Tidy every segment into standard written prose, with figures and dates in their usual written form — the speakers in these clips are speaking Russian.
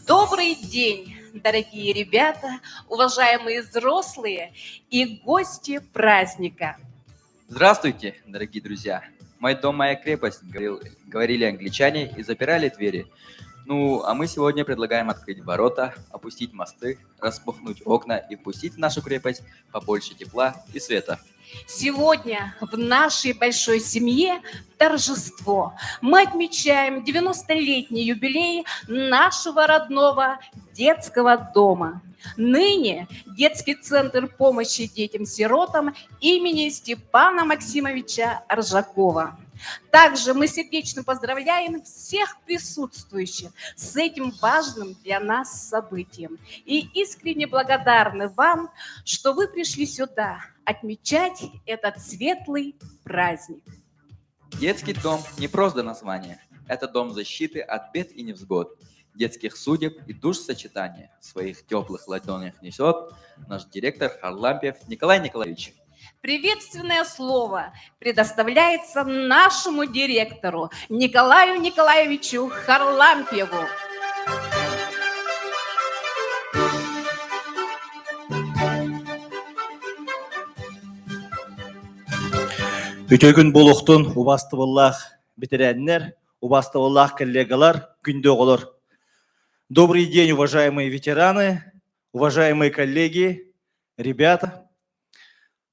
Добрый день, дорогие ребята, уважаемые взрослые и гости праздника. Здравствуйте, дорогие друзья! «Мой дом, моя крепость», говорили англичане и запирали двери. Ну, а мы сегодня предлагаем открыть ворота, опустить мосты, распахнуть окна и впустить в нашу крепость побольше тепла и света. Сегодня в нашей большой семье торжество. Мы отмечаем 90-летний юбилей нашего родного детского дома. Ныне детский центр помощи детям-сиротам имени Степана Максимовича Ржакова. Также мы сердечно поздравляем всех присутствующих с этим важным для нас событием. И искренне благодарны вам, что вы пришли сюда отмечать этот светлый праздник. Детский дом не просто название. Это дом защиты от бед и невзгод, детских судеб и душ сочетания. В своих теплых ладонях несет наш директор Харлампьев Николай Николаевич. Приветственное слово предоставляется нашему директору Николаю Николаевичу Харлампьеву. Үтөгүн болуқтун убасты боллах ветераннер, убастываллах коллегалар, күндөголор. Добрый день, уважаемые ветераны, уважаемые коллеги, ребята.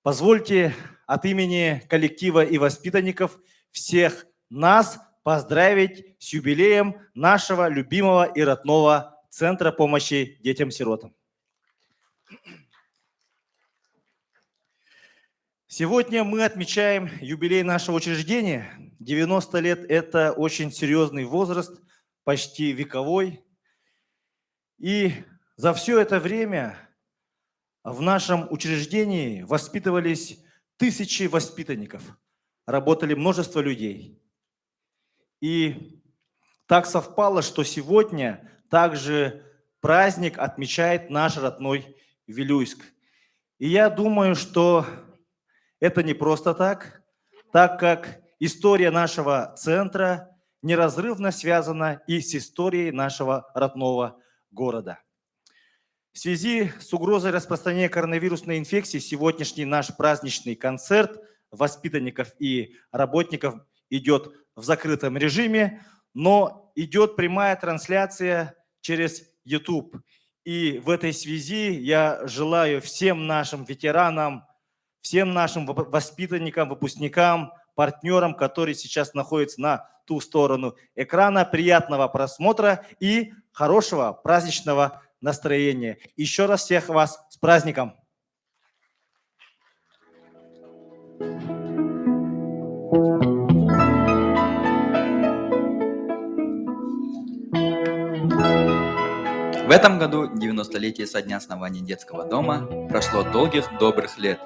Позвольте от имени коллектива и воспитанников всех нас поздравить с юбилеем нашего любимого и родного Центра помощи детям-сиротам. Сегодня мы отмечаем юбилей нашего учреждения. 90 лет – это очень серьезный возраст, почти вековой. И за все это время в нашем учреждении воспитывались тысячи воспитанников, работали множество людей. И так совпало, что сегодня также праздник отмечает наш родной Вилюйск. И я думаю, что это не просто так как история нашего центра неразрывно связана и с историей нашего родного города. В связи с угрозой распространения коронавирусной инфекции сегодняшний наш праздничный концерт воспитанников и работников идет в закрытом режиме, но идет прямая трансляция через YouTube. И в этой связи я желаю всем нашим ветеранам, всем нашим воспитанникам, выпускникам, партнерам, которые сейчас находятся на ту сторону экрана, приятного просмотра и хорошего праздничного настроения. Еще раз всех вас с праздником! В этом году 90-летие со дня основания детского дома прошло долгих добрых лет,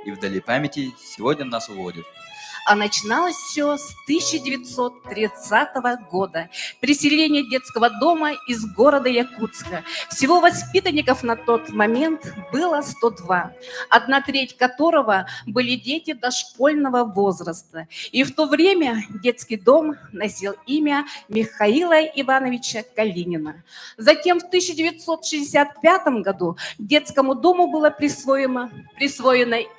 и вдали памяти сегодня нас уводят. А начиналось все с 1930 года. Переселение детского дома из города Якутска. Всего воспитанников на тот момент было 102, 1/3 которого были дети дошкольного возраста. И в то время детский дом носил имя Михаила Ивановича Калинина. Затем в 1965 году детскому дому было присвоено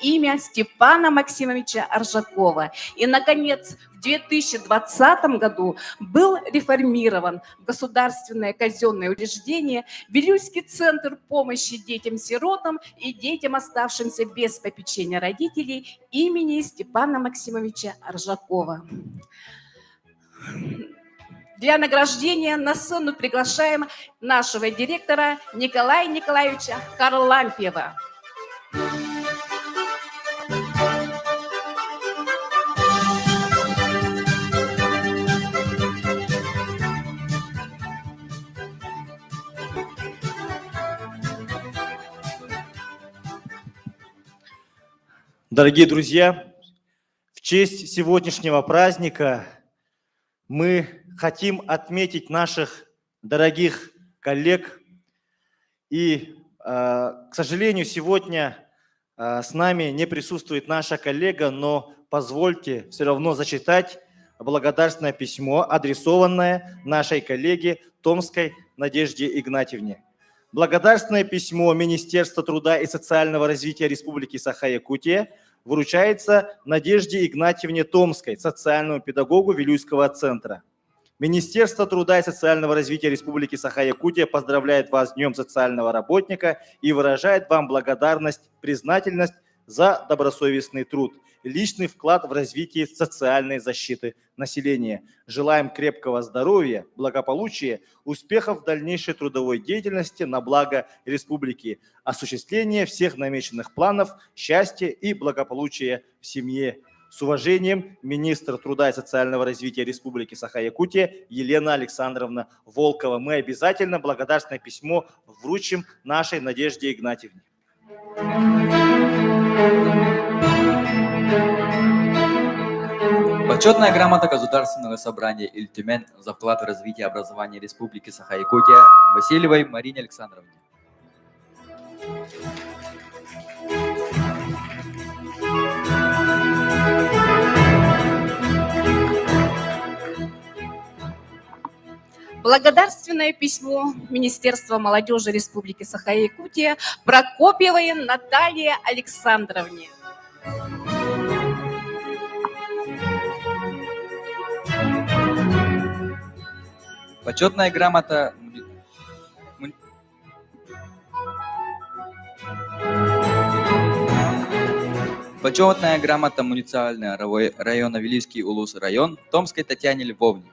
имя Степана Максимовича Аржакова. И, наконец, в 2020 году был реформирован в государственное казенное учреждение Вилюйский центр помощи детям-сиротам и детям, оставшимся без попечения родителей, имени Степана Максимовича Аржакова. Для награждения на сцену приглашаем нашего директора Николая Николаевича Харлампьева. Дорогие друзья, в честь сегодняшнего праздника мы хотим отметить наших дорогих коллег. И, к сожалению, сегодня с нами не присутствует наша коллега, но позвольте все равно зачитать благодарственное письмо, адресованное нашей коллеге Томской Надежде Игнатьевне. Благодарственное письмо Министерства труда и социального развития Республики Саха-Якутия вручается Надежде Игнатьевне Томской, социальному педагогу Вилюйского центра. Министерство труда и социального развития Республики Саха-Якутия поздравляет вас с Днем социального работника и выражает вам благодарность, признательность за добросовестный труд, личный вклад в развитие социальной защиты населения. Желаем крепкого здоровья, благополучия, успехов в дальнейшей трудовой деятельности на благо республики, осуществления всех намеченных планов, счастья и благополучия в семье. С уважением, министр труда и социального развития Республики Саха-Якутия Елена Александровна Волкова. Мы обязательно благодарственное письмо вручим нашей Надежде Игнатьевне. Почетная грамота Государственного собрания Иль-Тюмень за вклад в развитие образования Республики Саха-Якутия Васильевой Марине Александровне. Благодарственное письмо Министерства молодежи Республики Саха-Якутия Прокопьевой Наталье Александровне. Почетная грамота... Почетная грамота муниципального района Вилюйский Улус район Томской Татьяне Львовне.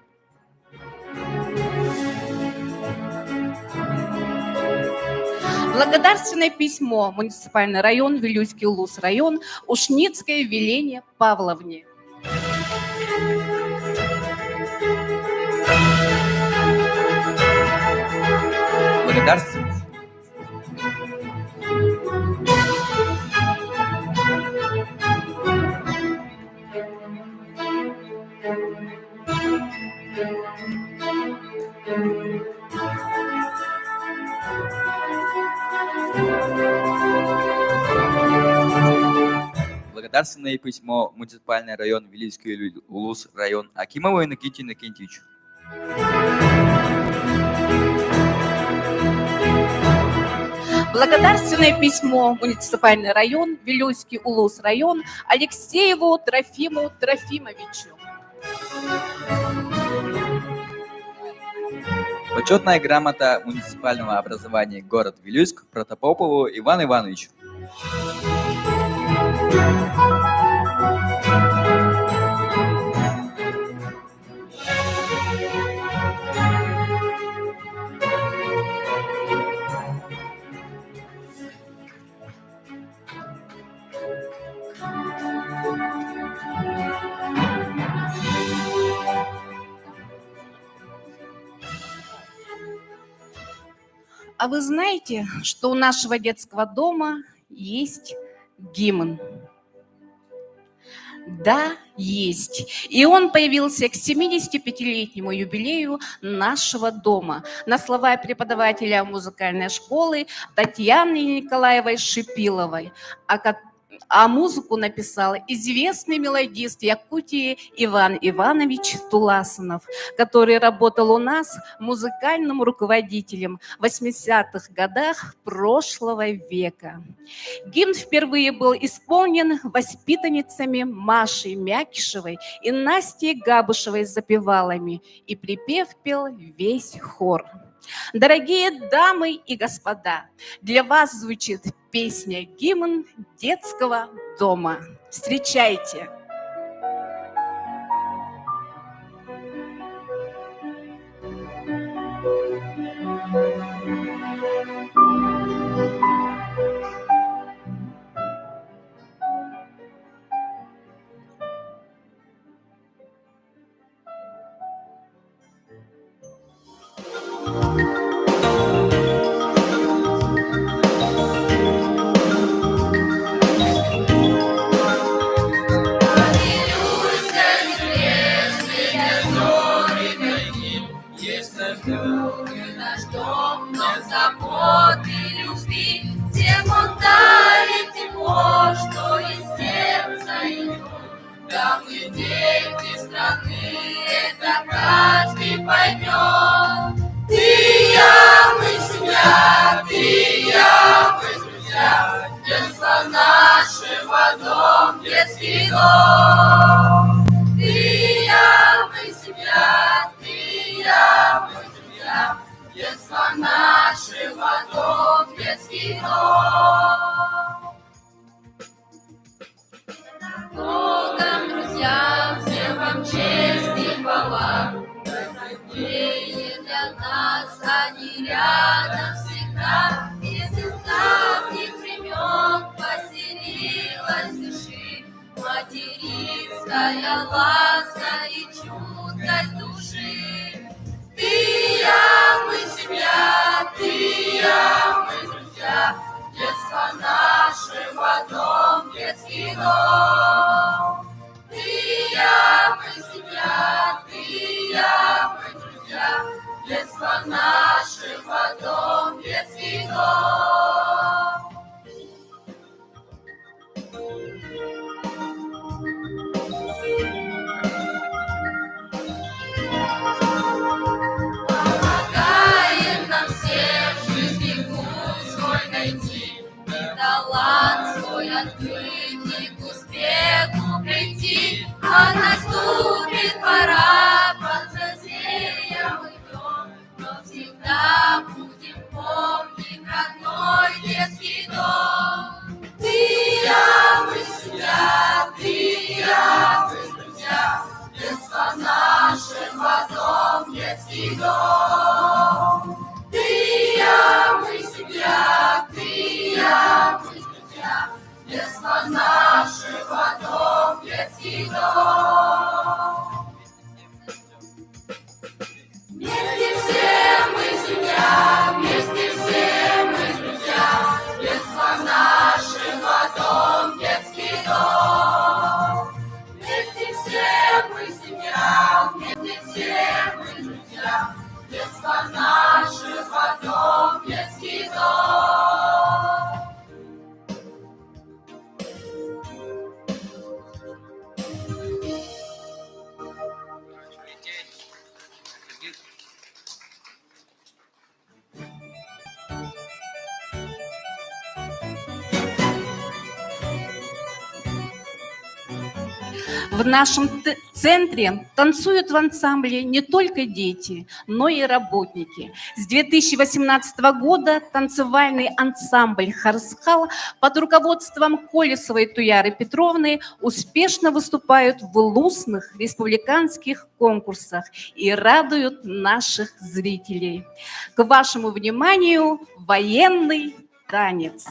Благодарственное письмо муниципальный район Вилюйский Улус район Ушницкой Велене Павловне. Благодарственное. Благодарственное письмо муниципальный район Вилюйский Улус район Акимову Иннокентию Иннокентьевичу. Благодарственное письмо муниципальный район Вилюйский Улус район Алексееву Трофиму Трофимовичу. Почетная грамота муниципального образования город Вилюйск Протопопову Ивану Ивановичу. А вы знаете, что у нашего детского дома есть гимн? Да, есть. И он появился к 75-летнему юбилею нашего дома на слова преподавателя музыкальной школы Татьяны Николаевой Шипиловой, а музыку написал известный мелодист Якутии Иван Иванович Туласынов, который работал у нас музыкальным руководителем в 80-х годах прошлого века. Гимн впервые был исполнен воспитанницами Машей Мякишевой и Настей Габушевой запевалами, и припев пел весь хор. Дорогие дамы и господа, для вас звучит песня «Гимн детского дома». Встречайте! Богом, друзья, всем вам честь и хвала. Такие для нас, они рядом всегда. Из давних времен поселилась в души материнская ласка и чуткость души. Ты и я, мы семья, ты и я, мы друзья. Детство нашего дом, детский дом. Ты и я, мы семья, ты и я, мы друзья. Детство нашего дом, детский дом. Помогает нам всем в жизни путь свой найти, и талант свой открыть, и к успеху прийти. А наступит пора, под зазеем идем, детский дом. Ты и я, мы семья, ты и я, мы друзья, детство нашего дом, детский дом. Вместе все мы семья, вместе все мы друзья, детство нашего дом, детский дом. Вместе все мы семья, вместе все мы друзья, детство нашего дом, детский дом. В нашем центре танцуют в ансамбле не только дети, но и работники. С 2018 года танцевальный ансамбль «Харсхал» под руководством Колесовой и Туяры Петровны успешно выступают в улусных республиканских конкурсах и радуют наших зрителей. К вашему вниманию военный танец.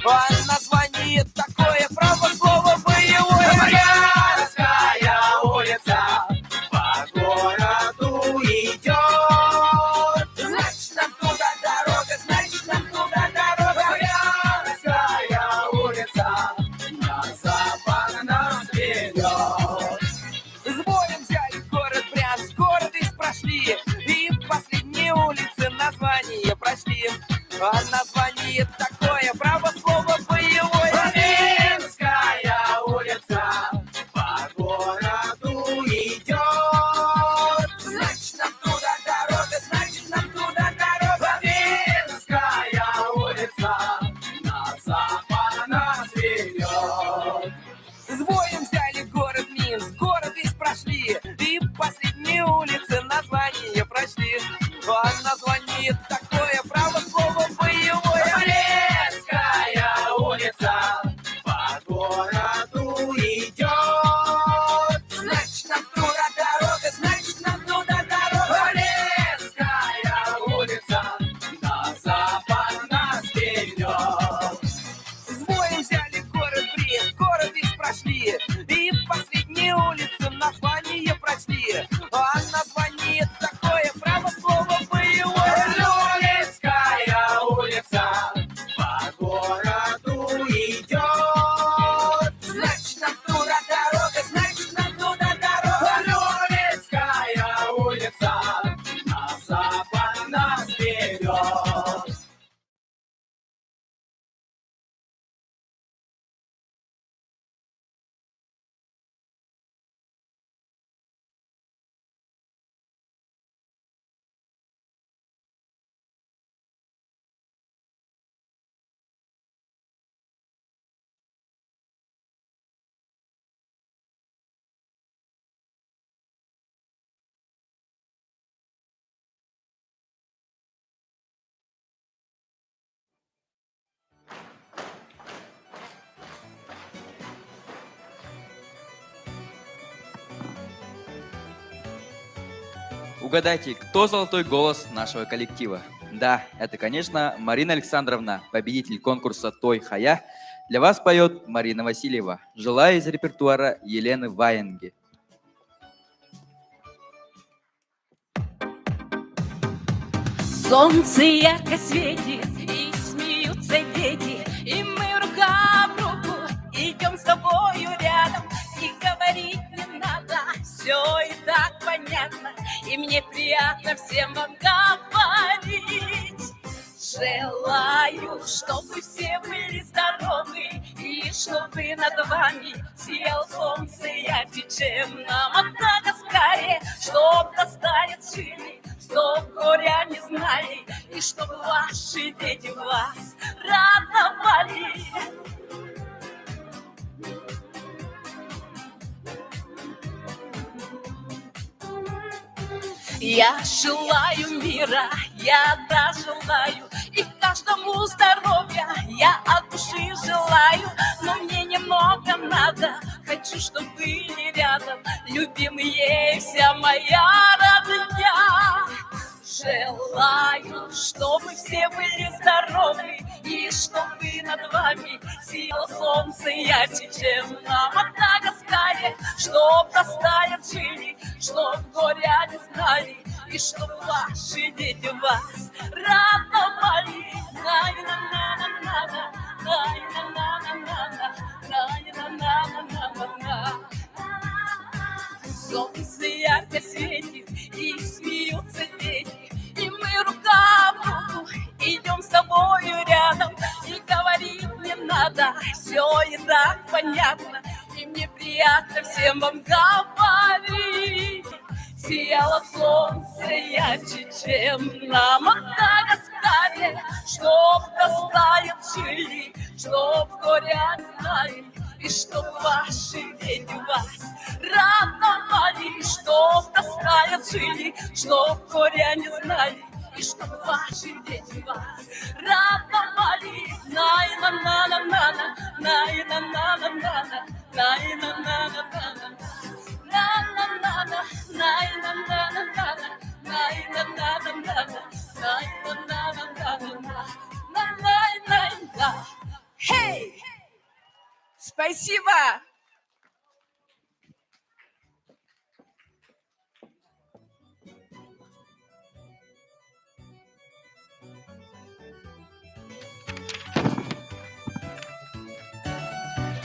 А название такое, право слово боевое. Дворянская улица по городу идет. Значит, нам туда дорога, значит, нам туда дорога. Дворянская улица на запад нас ведет. С боем взяли город Брянск, город из прошли. И последние улицы название прочли. А название такое, право слово боевое. Ленинская улица по городу идет. Значит, нам туда дорога, значит, нам туда дорога. Ленинская улица на запад нас ведет. С боем взяли город Минск, город весь прошли. И последние улицы название прочли. А название такое, право слово боевое. Полесская улица по городу идет. Значит, нам туда дорога, значит, нам туда дорога. Полесская улица на запад нас ведет. С боем взяли город Брест, город весь прошли. И последние улицы название прочли. А название такое, право слово боевое. Люлинская улица по городу идет. Значит, нам туда дорога, значит, нам туда дорога. Люлинская улица на запад нас ведет. Угадайте, кто золотой голос нашего коллектива? Да, это, конечно, Марина Александровна, победитель конкурса «Той Хая». Для вас поет Марина Васильева. Желаю из репертуара Елены Ваенги. Солнце ярко светит, и смеются дети, и мы рука в руку идем с тобою рядом. И говорить не надо, все и так понятно, и мне приятно всем вам говорить. Желаю, чтобы все были здоровы, и чтобы над вами сиял солнце ярче, чем на Мадагаскаре, чтоб до старец жили, чтоб горя не знали, и чтоб ваши дети вас радовали. Я желаю мира, я желаю, и каждому здоровья я от души желаю. Но мне немного надо, хочу, чтобы были рядом любимые, вся моя родня. Желаю, чтобы все были здоровы, и чтобы над вами сияло солнце ярче, на Мадагаскаре, чтоб достаят жили, чтоб горя не знали, и чтоб ваши дети вас радовали. На-на-на-на-на-на, на-на-на-на-на-на, на-на-на-на-на-на. Солнце ярко светит, и смеются дети, и мы рука в руку идем с тобою рядом. И говорить не надо, все и так понятно, и мне приятно всем вам говорить. Сияло солнце ярче, чем на Мадагаскаре, чтоб достает жили, чтоб горя не знали, и чтоб ваши дети вас радовали, чтоб достает жили, чтоб горя не знали, и чтоб ваши дети вас радовали. На-на-на-на-на-на, на-на-на-на-на-на, на-на-на-на-на-на, на-на-на-на, на-на-на-на-на, на-на-на-на-на, на-на-на-на-на, на-на-на-на. Хей! Спасибо!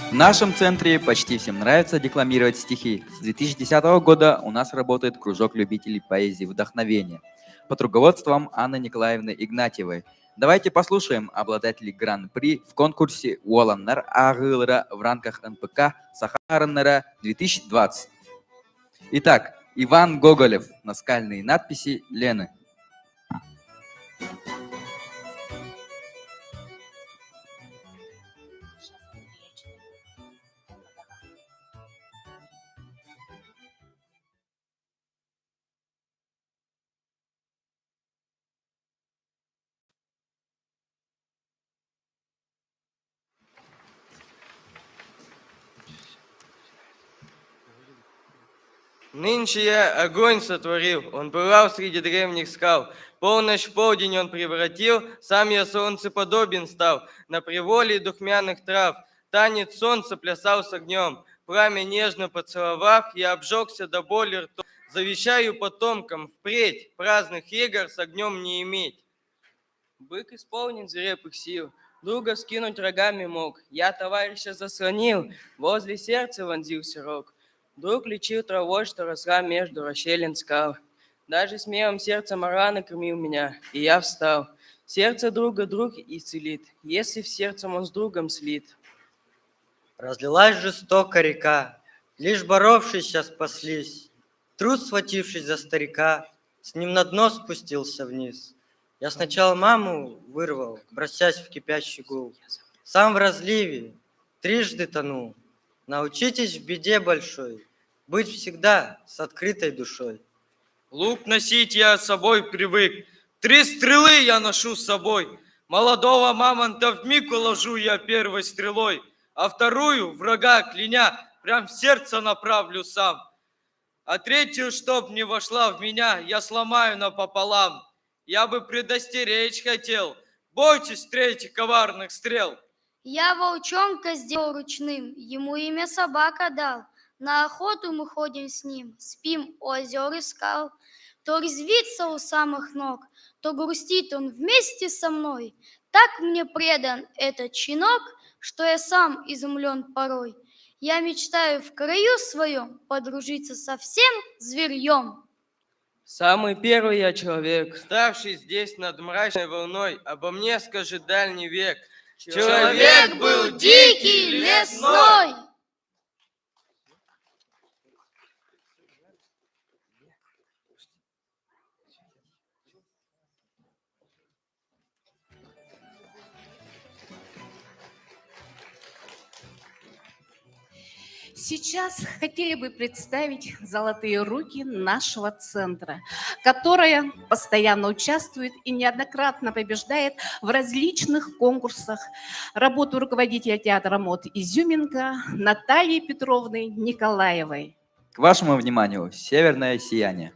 В нашем центре почти всем нравится декламировать стихи. С 2010 года у нас работает кружок любителей поэзии «Вдохновение» под руководством Анны Николаевны Игнатьевой. Давайте послушаем обладателей гран-при в конкурсе «Уоланнар Агылра» в рамках НПК «Сахараннара 2020». Итак, Иван Гоголев. Наскальные надписи Лены. Нынче я огонь сотворил, он пылал среди древних скал. Полночь в полдень он превратил, сам я солнце подобен стал. На приволе духмяных трав танец солнца плясал с огнем. Пламя нежно поцеловав, я обжегся до боли ртом. Завещаю потомкам впредь праздных игр с огнем не иметь. Бык исполнен зрепых сил, друга скинуть рогами мог. Я товарища заслонил, возле сердца вонзился рог. Друг лечил травой, что росла между расщелин скал. Даже смелым сердцем раны кормил меня, и я встал. Сердце друга друг исцелит, если в сердцем он с другом слит. Разлилась жестоко река, лишь боровшиеся спаслись. Труд, схватившись за старика, с ним на дно спустился вниз. Я сначала маму вырвал, бросясь в кипящий гул. Сам в разливе трижды тонул. Научитесь в беде большой быть всегда с открытой душой. Лук носить я с собой привык, 3 стрелы я ношу с собой. Молодого мамонта вмиг уложу я первой стрелой, а вторую, врага кляня, прям в сердце направлю сам. А третью, чтоб не вошла в меня, я сломаю напополам. Я бы предостеречь хотел, бойтесь третьих коварных стрел. Я волчонка сделал ручным, ему имя собака дал. На охоту мы ходим с ним, спим у озер и скал. То резвится у самых ног, то грустит он вместе со мной. Так мне предан этот щенок, что я сам изумлен порой. Я мечтаю в краю своем подружиться со всем зверьем. Самый первый я человек, ставший здесь над мрачной волной, обо мне скажи дальний век. Человек был дикий, лесной. Сейчас хотели бы представить золотые руки нашего центра. которая постоянно участвует и неоднократно побеждает в различных конкурсах. Работу руководителя театра МОД «Изюминка» Натальи Петровны Николаевой. К вашему вниманию «Северное сияние».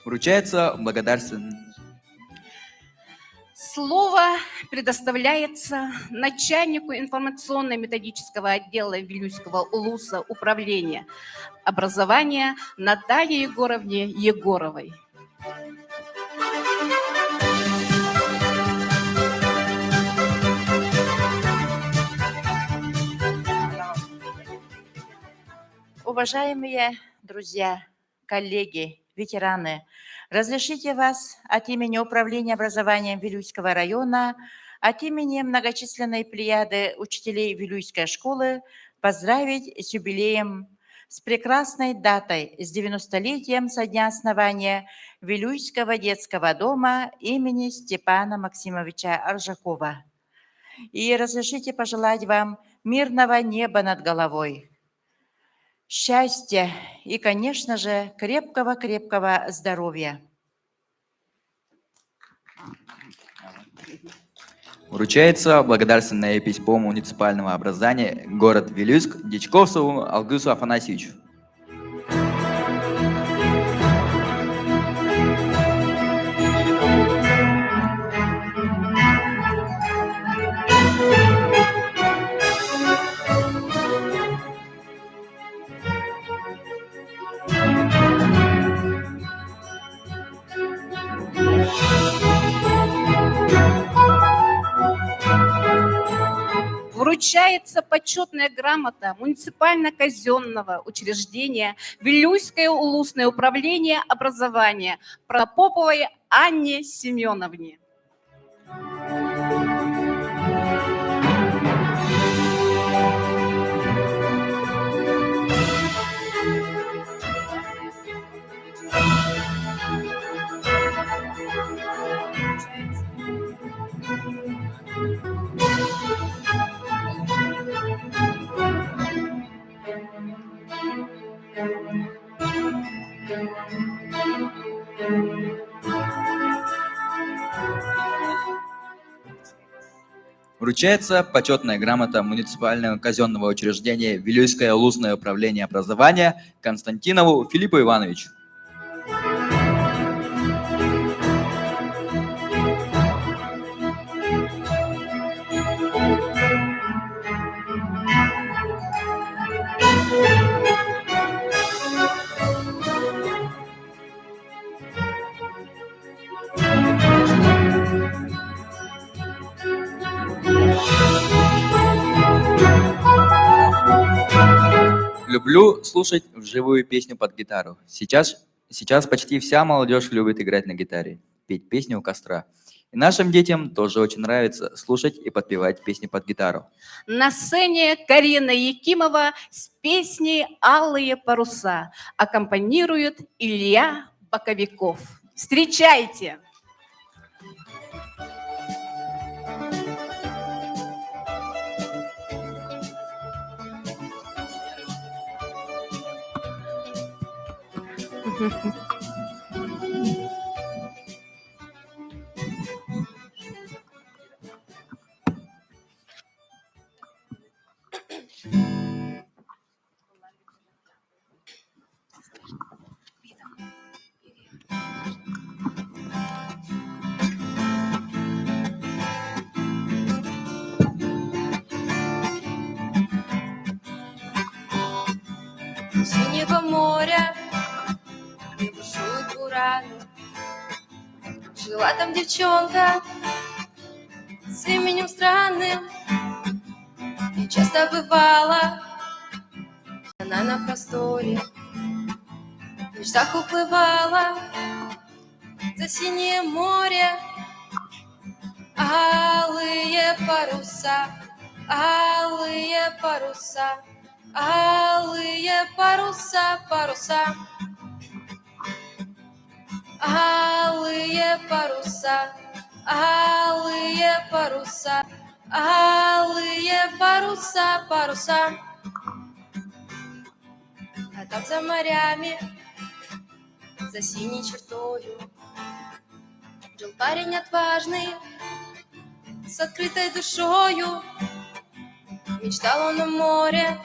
Вручается благодарственный. Слово предоставляется начальнику информационно-методического отдела Вилюйского УЛУСа управления образования Наталье Егоровне Егоровой. Уважаемые друзья, коллеги, ветераны, разрешите вас от имени Управления образованием Вилюйского района, от имени многочисленной плеяды учителей Вилюйской школы поздравить с юбилеем, с прекрасной датой, с 90-летием со дня основания Вилюйского детского дома имени Степана Максимовича Аржакова. И разрешите пожелать вам мирного неба над головой, счастья и, конечно же, крепкого-крепкого здоровья. Вручается благодарственная пись по муниципального образования город Вилюйск Дичковцеву Алгысу Афанасьевичу. Вручается почетная грамота муниципально-казенного учреждения Вилюйское улусное управление образования Протопоповой Анне Семеновне. Вручается почетная грамота муниципального казенного учреждения Вилюйское улусное управление образования Константинову Филиппу Ивановичу. Люблю слушать вживую песню под гитару. Сейчас почти вся молодежь любит играть на гитаре, петь песни у костра. И нашим детям тоже очень нравится слушать и подпевать песни под гитару. На сцене Карина Якимова с песней «Алые паруса» аккомпанирует Илья Боковиков. Встречайте! Синего моря, где бушуют бураны. Жила там девчонка с именем странным, и часто бывала она на просторе. В мечтах уплывала за синее море. Алые паруса, алые паруса, алые паруса, паруса. Алые паруса, алые паруса, алые паруса, паруса. А там за морями, за синей чертою, жил парень отважный, с открытой душою. Мечтал он о море,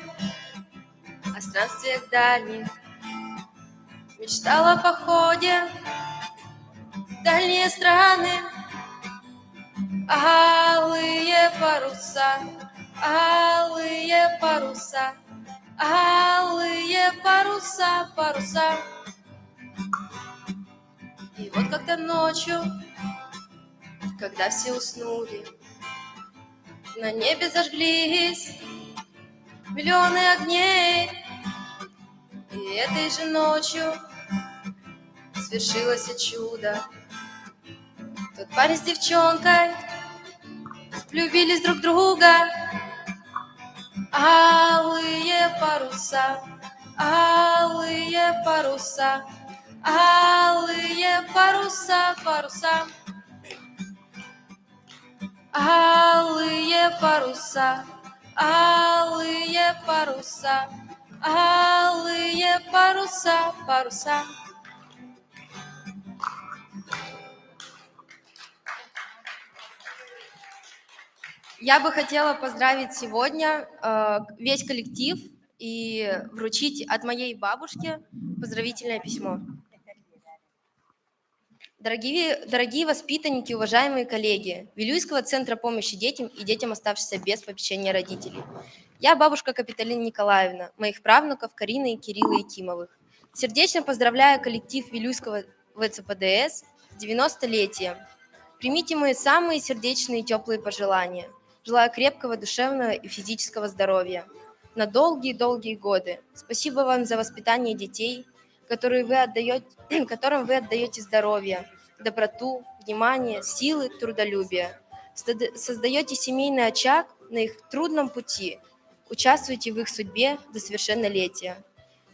о странствиях дальних, мечтал о походе в дальние страны. Алые паруса, алые паруса, алые паруса, паруса. И вот как-то ночью, когда все уснули, на небе зажглись миллионы огней. И этой же ночью свершилось чудо. Тот парень с девчонкой влюбились друг в друга. Алые паруса, алые паруса, алые паруса, паруса. Алые паруса, алые паруса, алые паруса, паруса. Я бы хотела поздравить сегодня весь коллектив и вручить от моей бабушки поздравительное письмо. Дорогие воспитанники, уважаемые коллеги Вилюйского центра помощи детям и детям, оставшимся без попечения родителей. Я бабушка Капиталина Николаевна, моих правнуков Карины и Кирилла Якимовых. Сердечно поздравляю коллектив Вилюйского ВЦПДС с 90-летием. Примите мои самые сердечные и теплые пожелания. Желаю крепкого душевного и физического здоровья на долгие-долгие годы. Спасибо вам за воспитание детей, которым вы отдаете здоровье, доброту, внимание, силы, трудолюбие. Создаете семейный очаг на их трудном пути. Участвуйте в их судьбе до совершеннолетия.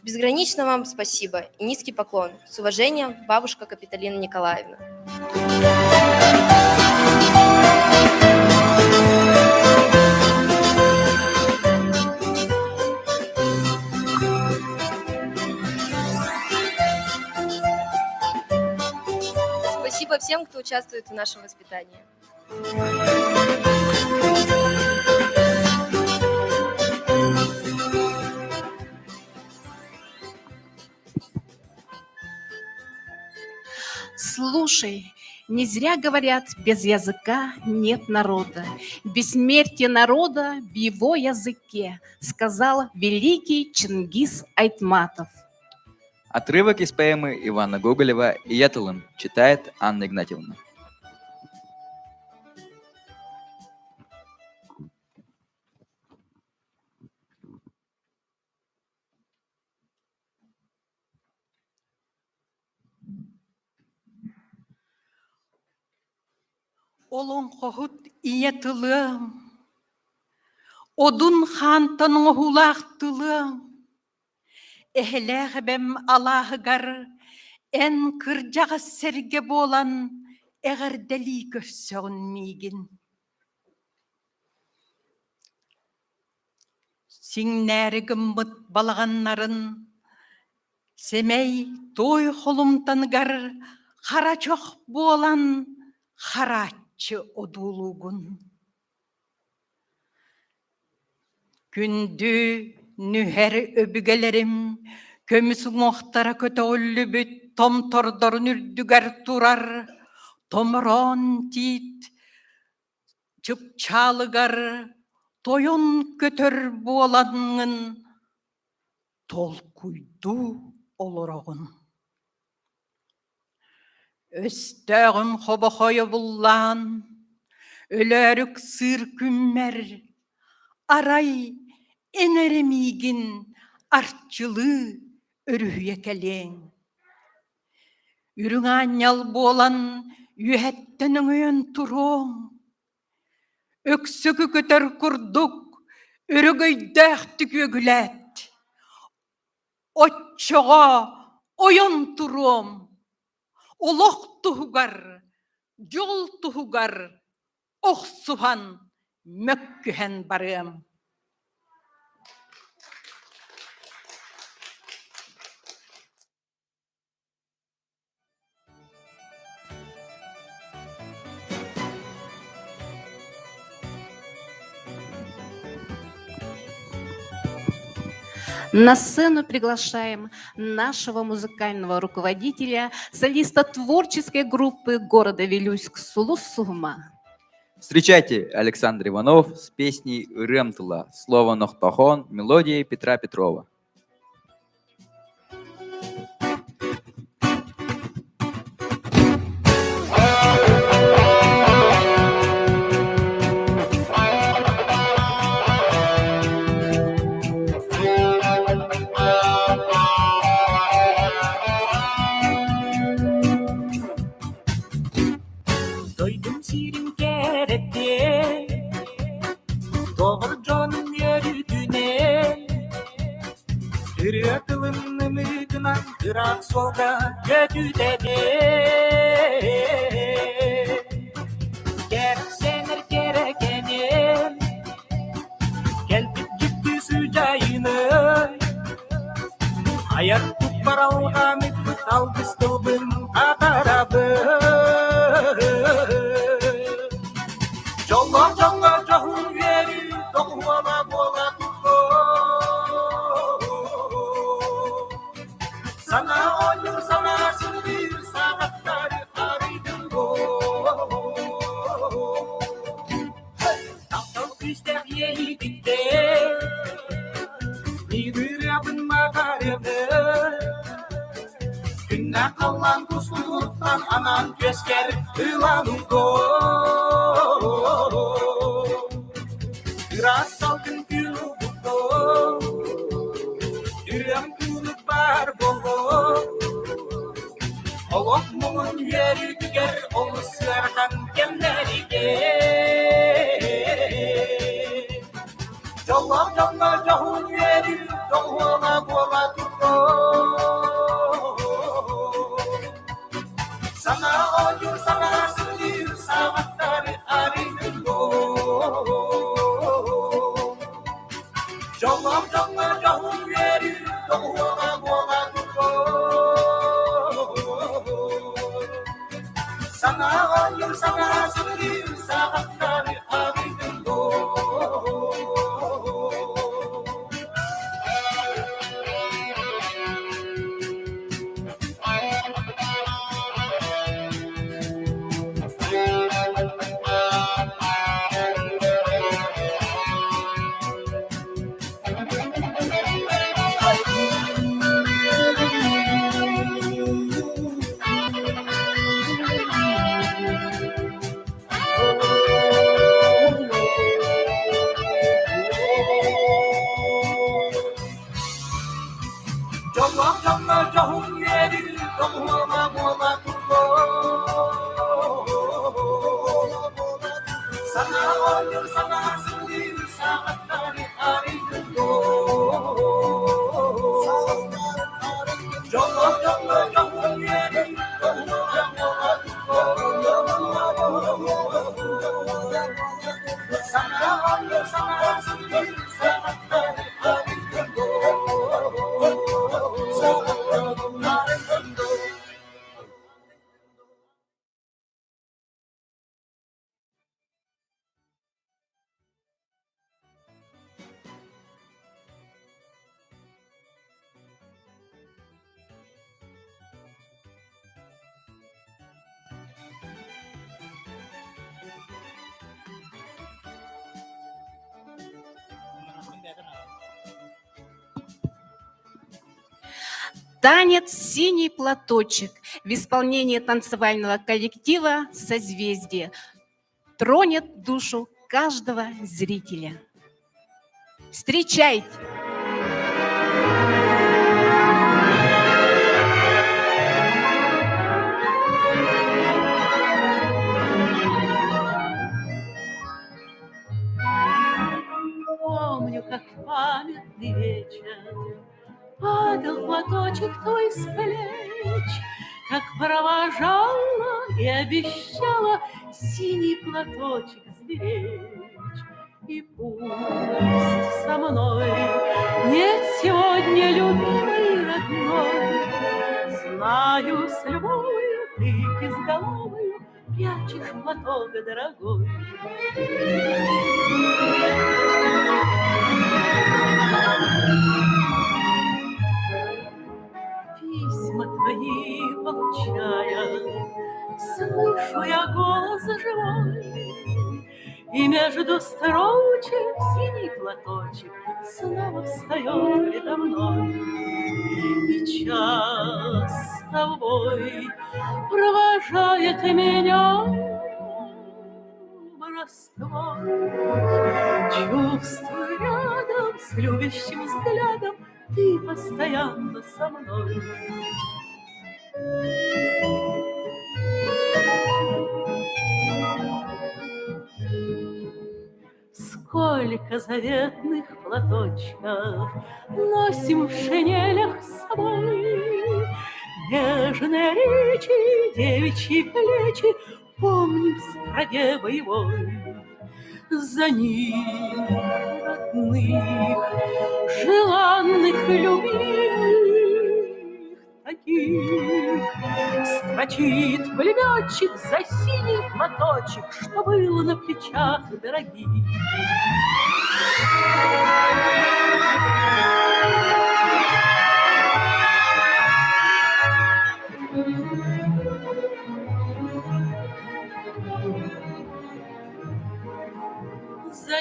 Безгранично вам спасибо и низкий поклон. С уважением, бабушка Капиталина Николаевна. Спасибо всем, кто участвует в нашем воспитании. Слушай, не зря говорят, без языка нет народа. Бессмертие народа в его языке, сказал великий Чингис Айтматов. Отрывок из поэмы Ивана Гоголева «Иятылым» читает Анна Игнатьевна. Олон қоғыт иетылым, одун хантының хулақтылым, эхләғбем алағығар, ән кыржағы сәрге болан, әғірдәлі көрсіғын мейгін. Сіңнәрігім мұт балағаннарын, семей той холымтанғар, қара чоқ болан, қарачы одулугун. Күнді нүхәр өбігелерім, көмісі мұқтара көтәулі бүт, том тордарын үрдігер турар, томырон тит, чыпчалығар, тойын көтір боланын, тол күйду олырағын. Өстәғім қобақойы бұллан, өләрік сыр күммәр, арай энеремейгін артчылы өрүйе кәлең. Үрің анял болан үйәттінің өйін тұрың, өксігі көтір күрдік, үрігейдәқтік өгіләт. Отчыға ойын тұрың, олық тұғығар, жол тұғығар, оқсуған mökkyhän barım. На сцену приглашаем нашего музыкального руководителя, солиста творческой группы города Вилюйск Сулус-Сугма. Встречайте, Александр Иванов с песней «Ремтла», слово «Нохтахон», мелодией Петра Петрова. Kırak soga götüdene Gerek senir gerekenim Geldik gitti sıcağını Hayat tutparalga mitut algıstılbın atarabı Jonga jonga johun Sana oyun sanasın bir saatleri arıydın Taptal kışta yeni bitti Bir yapın makarebe Günler kalan kusmuluktan anan gösker Hılanıgo Biraz salkın gül bukto Dürem kuluk bar bolo Olok mumun yeri güger Oluslardan gemlerige Jalla jalla jahun yeri Jalla bola tutto Sana oyun sana sınır Savatları arıydın Jalla jalla jahun yeri Jalla bola tutto Sana oyun sana sınır Savatları arıydın Jalla jalla jahun yeri Jalla bola tutto Sana oyun sana sınır Saatleri arıydın Jalla jalla jahun yeri Jalla bola tutto Sana oyun sana sınır Saatleri arıydın Танец «Синий платочек» в исполнении танцевального коллектива «Созвездие» тронет душу каждого зрителя. Встречайте! Помню, как памятный вечер падал платочек твой с плеч, как провожала и обещала синий платочек сберечь. И пусть со мной нет сегодня любимой родной, знаю, с любовью ты безголовую прячешь платок дорогой. Письма твои получая, слышу я голос живой, и между строчек синий платочек снова встает передо мной. И час с тобой провожает меня Ростов. Чувствую рядом с любящим взглядом ты постоянно со мной. Сколько заветных платочков носим в шинелях с собой, нежные речи, девичьи плечи помним в строге боевой. За них родных, желанных, любимых, таких строчит пулеметчик за синий платочек, что было на плечах дорогих.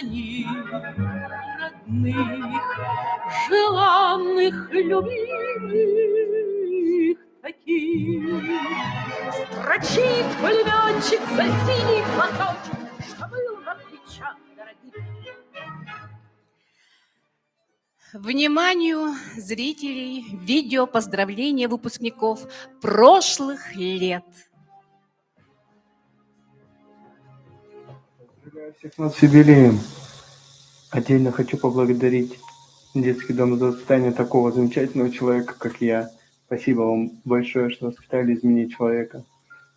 них, родных, желанных, любимых таких. Строчит пулеметчик за синий платочек, что был на плечах дорогих. Вниманию зрителей видео поздравления выпускников прошлых лет. Поздравляю всех нас с юбилеем. Отдельно хочу поблагодарить детский дом за воспитание такого замечательного человека, как я. Спасибо вам большое, что воспитали из меня человека.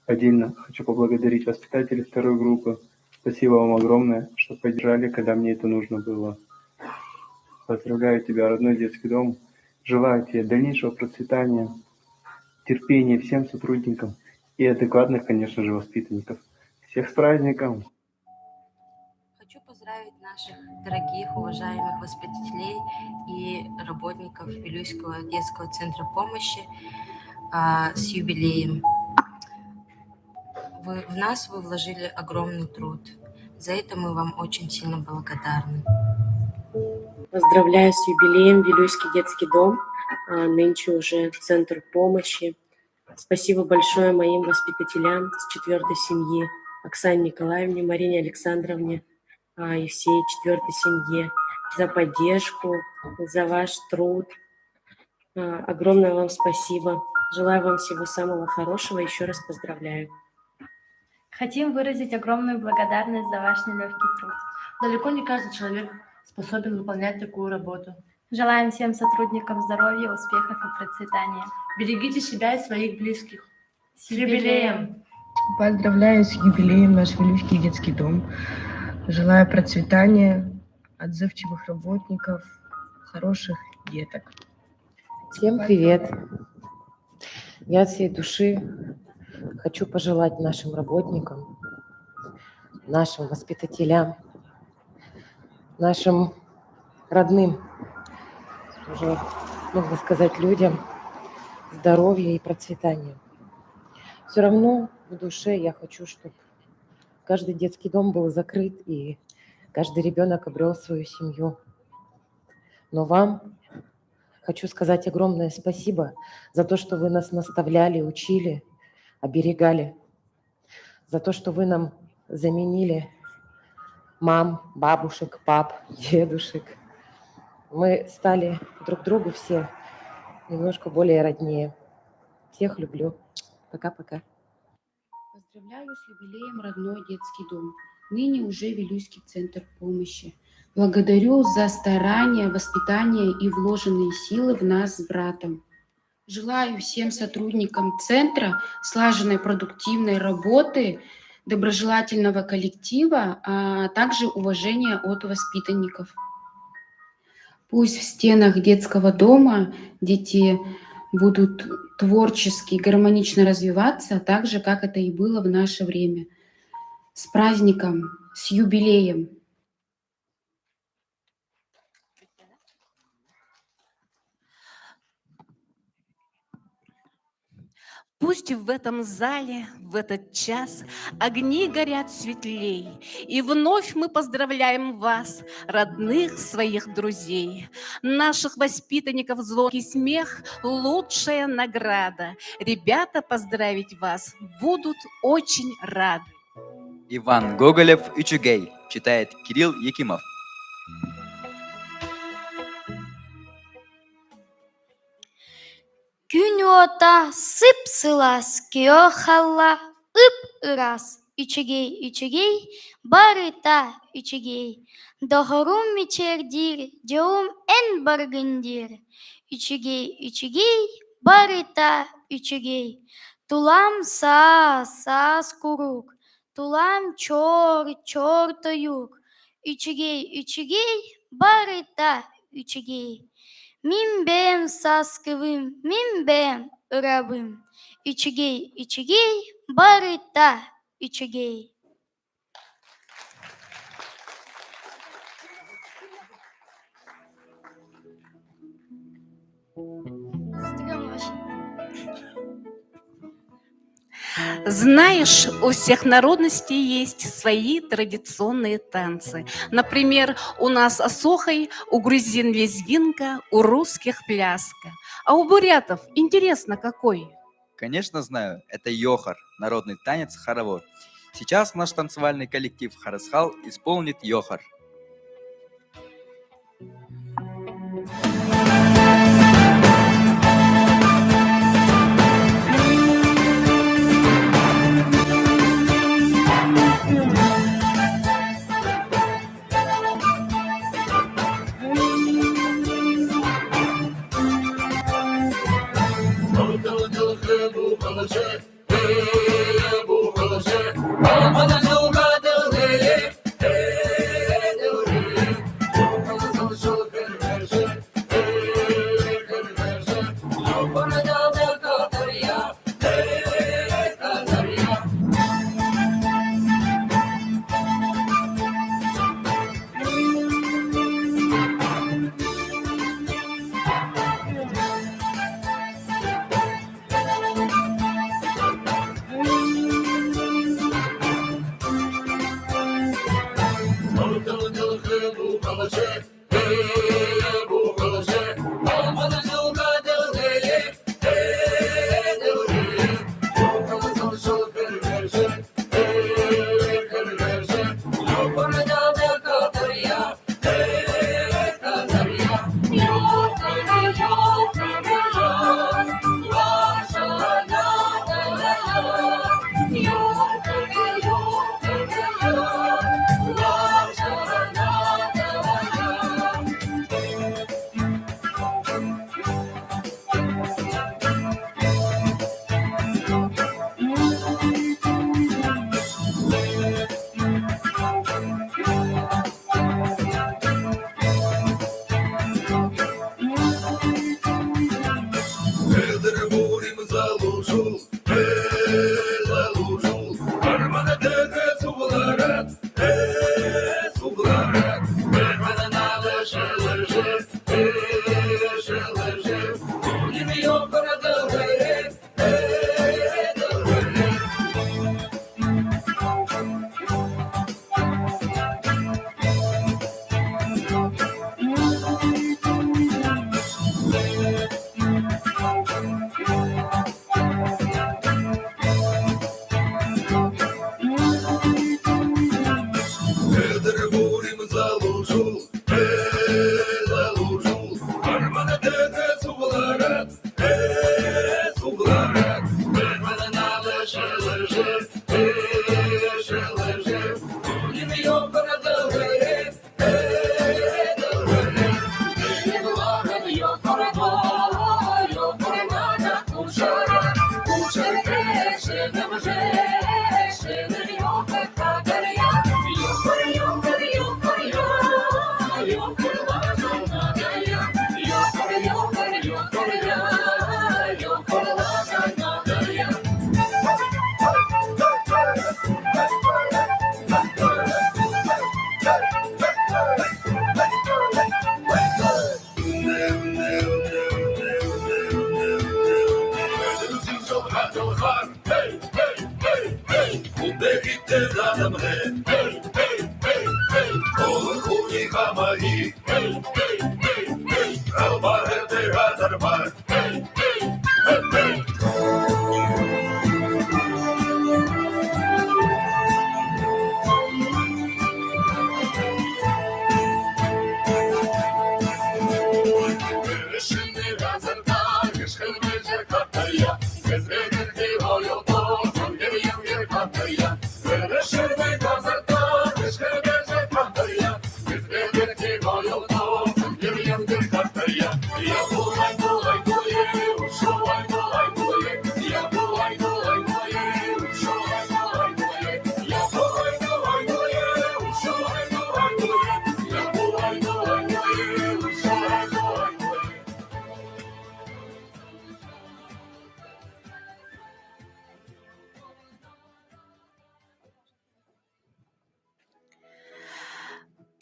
Отдельно хочу поблагодарить воспитателей второй группы. Спасибо вам огромное, что поддержали, когда мне это нужно было. Поздравляю тебя, родной детский дом. Желаю тебе дальнейшего процветания, терпения всем сотрудникам и адекватных, конечно же, воспитанников. Всех с праздником! Хочу поздравить наших дорогих, уважаемых воспитателей и работников Вилюйского детского центра помощи с юбилеем. В нас вы вложили огромный труд. За это мы вам очень сильно благодарны. Поздравляю с юбилеем Вилюйский детский дом, нынче уже центр помощи. Спасибо большое моим воспитателям с 4-й семьи, Оксане Николаевне, Марине Александровне и всей 4-й семье за поддержку, за ваш труд. Огромное вам спасибо. Желаю вам всего самого хорошего. Еще раз поздравляю. Хотим выразить огромную благодарность за ваш нелегкий труд. Далеко не каждый человек способен выполнять такую работу. Желаем всем сотрудникам здоровья, успехов и процветания. Берегите себя и своих близких. С юбилеем! Поздравляю с юбилеем наш Вилюйский детский дом. Желаю процветания, отзывчивых работников, хороших деток. Всем привет! Я от всей души хочу пожелать нашим работникам, нашим воспитателям, нашим родным, уже, можно сказать, людям здоровья и процветания. Все равно в душе я хочу, чтобы каждый детский дом был закрыт и каждый ребенок обрел свою семью. Но вам хочу сказать огромное спасибо за то, что вы нас наставляли, учили, оберегали, за то, что вы нам заменили мам, бабушек, пап, дедушек. Мы стали друг другу все немножко более роднее. Всех люблю. Пока-пока. Поздравляю с юбилеем родной детский дом, ныне уже Вилюйский центр помощи. Благодарю за старания, воспитание и вложенные силы в нас с братом. Желаю всем сотрудникам центра слаженной продуктивной работы, доброжелательного коллектива, а также уважения от воспитанников. Пусть в стенах детского дома дети будут творчески, гармонично развиваться, так же, как это и было в наше время. С праздником, с юбилеем! Пусть в этом зале, в этот час огни горят светлей, и вновь мы поздравляем вас, родных своих друзей. Наших воспитанников звонкий смех – лучшая награда. Ребята поздравить вас будут очень рады. Иван Гоголев «Ичугей» читает Кирилл Якимов. Күн ота сып-сылас, киохалла, ып-ырас, ичегей, барыта, ичегей. Дохорум мичердир, деум эн баргындир. Ичегей, барыта, ичегей. Тулам саас курук, тулам чор тоюк. Ичегей, барыта, ичегей. Мин бэм саскывым, мин бэм ырабым. Ичегей, барыта, ичегей. Знаешь, у всех народностей есть свои традиционные танцы. Например, у нас осохой, у грузин лезгинка, у русских пляска. А у бурятов интересно какой? Конечно, знаю, это йохар, народный танец хоровод. Сейчас наш танцевальный коллектив Харасхал исполнит йохар.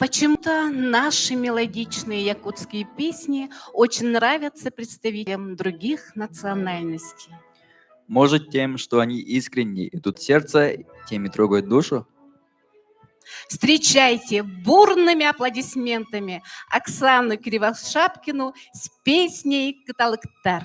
Почему-то наши мелодичные якутские песни очень нравятся представителям других национальностей. Может, тем, что они искренне идут в сердце, тем и трогают душу? Встречайте бурными аплодисментами Оксану Кривошапкину с песней «Каталыктар».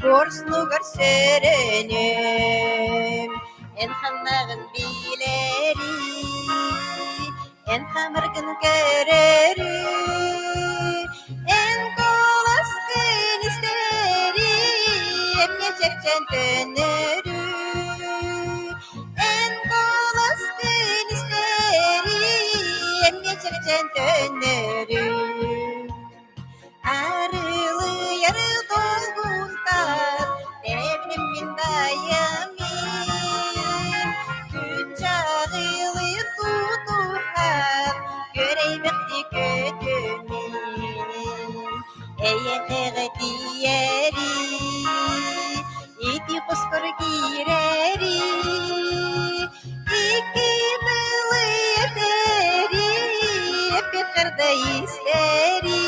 Борснугар серенем, эн ханнагын билери, эн хамыргын керери, эн коласкын истери, эмне чекчен төнөрү, эн коласкын истери, эмне чекчен төнөрү. Арылы яры долгунтар, тевнем миндаямин, күн чағылы тутухар, көрейбекти көтөмин. Эйетеғі тиери, ити құскыр кирери, ики былы етери, петқырды истери.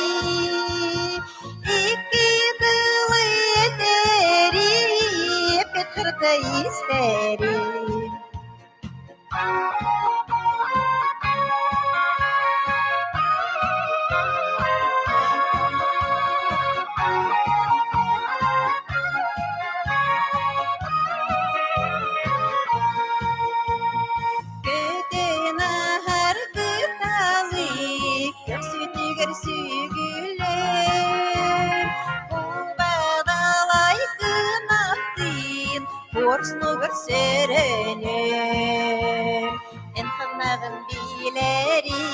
Петқырды истери. Көтен ахар кыталы, көрсетігір сүйгілер, ұбадалай кынақтын, борснугар серенем, эн ханнағын билери,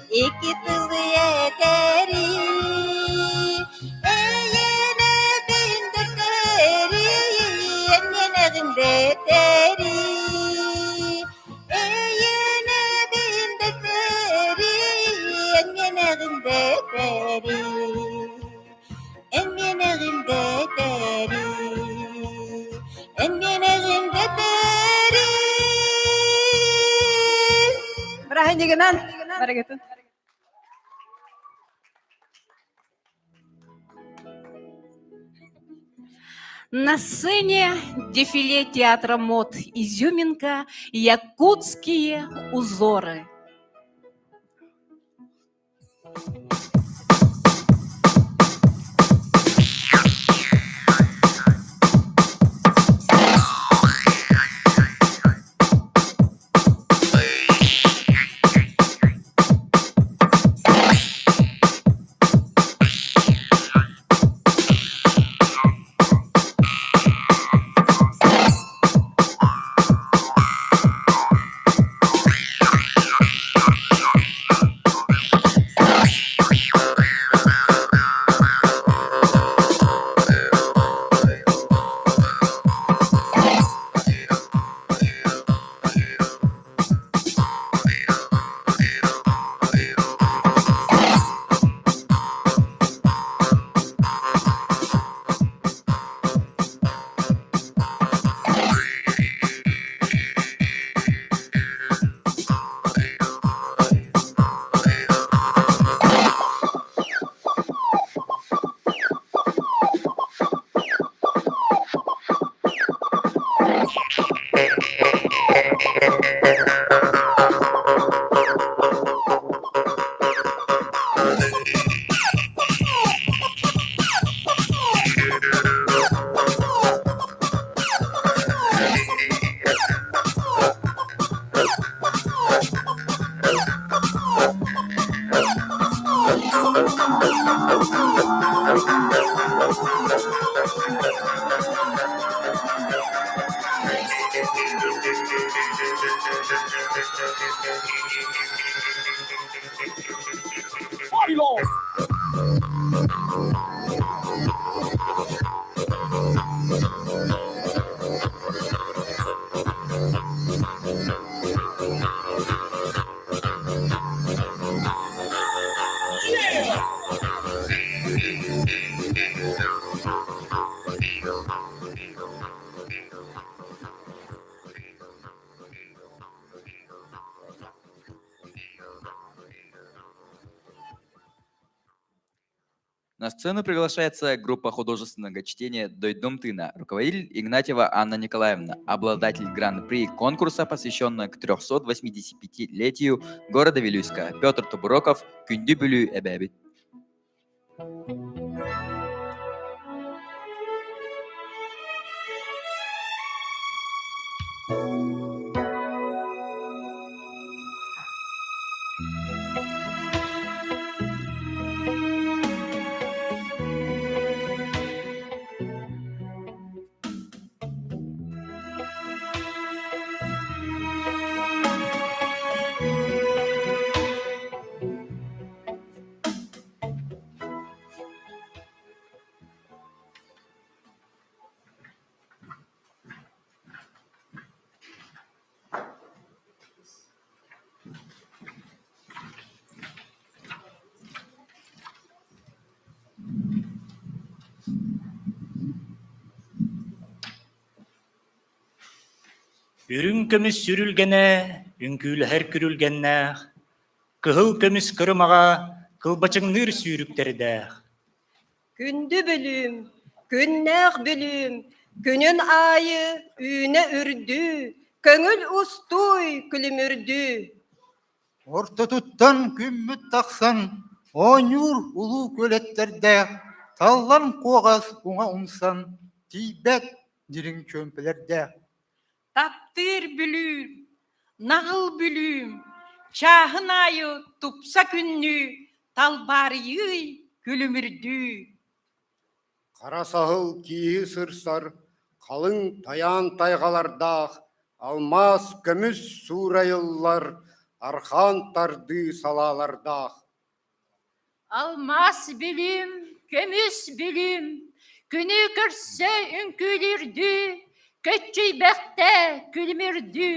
екі тылы етери, эйене биндетери, энненегін детери. На сцене дефиле театра мод «Изюминка» «Якутские узоры». На сцену приглашается группа художественного чтения «Дойдом Тына», руководитель Игнатьева Анна Николаевна, обладатель гран-при конкурса, посвященного к 385-летию города Вилюйска, Петр Табуроков, «Күнді бүлі әбәбит». Үрін көміс сүрілгені, үңкіл әр күрілгеннәқ, кығыл көміс кырымаға, кылбачыңныр сүйріктердәқ. Күнді білім, күннәқ білім, күнін айы үйіне үрді, көңіл ұстуй күлімірді. Орта тұттан күмміт тақсан, ойнур ұлу көлеттердәқ, таллан қоғаз оңа ұмсан, тейбәк дирин көмпілердәқ. Таптыр білім, нағыл білім, чағын айы тұпса күнні, талбары күлімірді. Қарасағыл кейі сырсар, қалың таян тайғалардақ, алмас көміс сурайыллар, архан тарды салалардақ. Алмас білім, көміс білім, күні көрсе үңкілерді, көтчей бәқті күлімірді.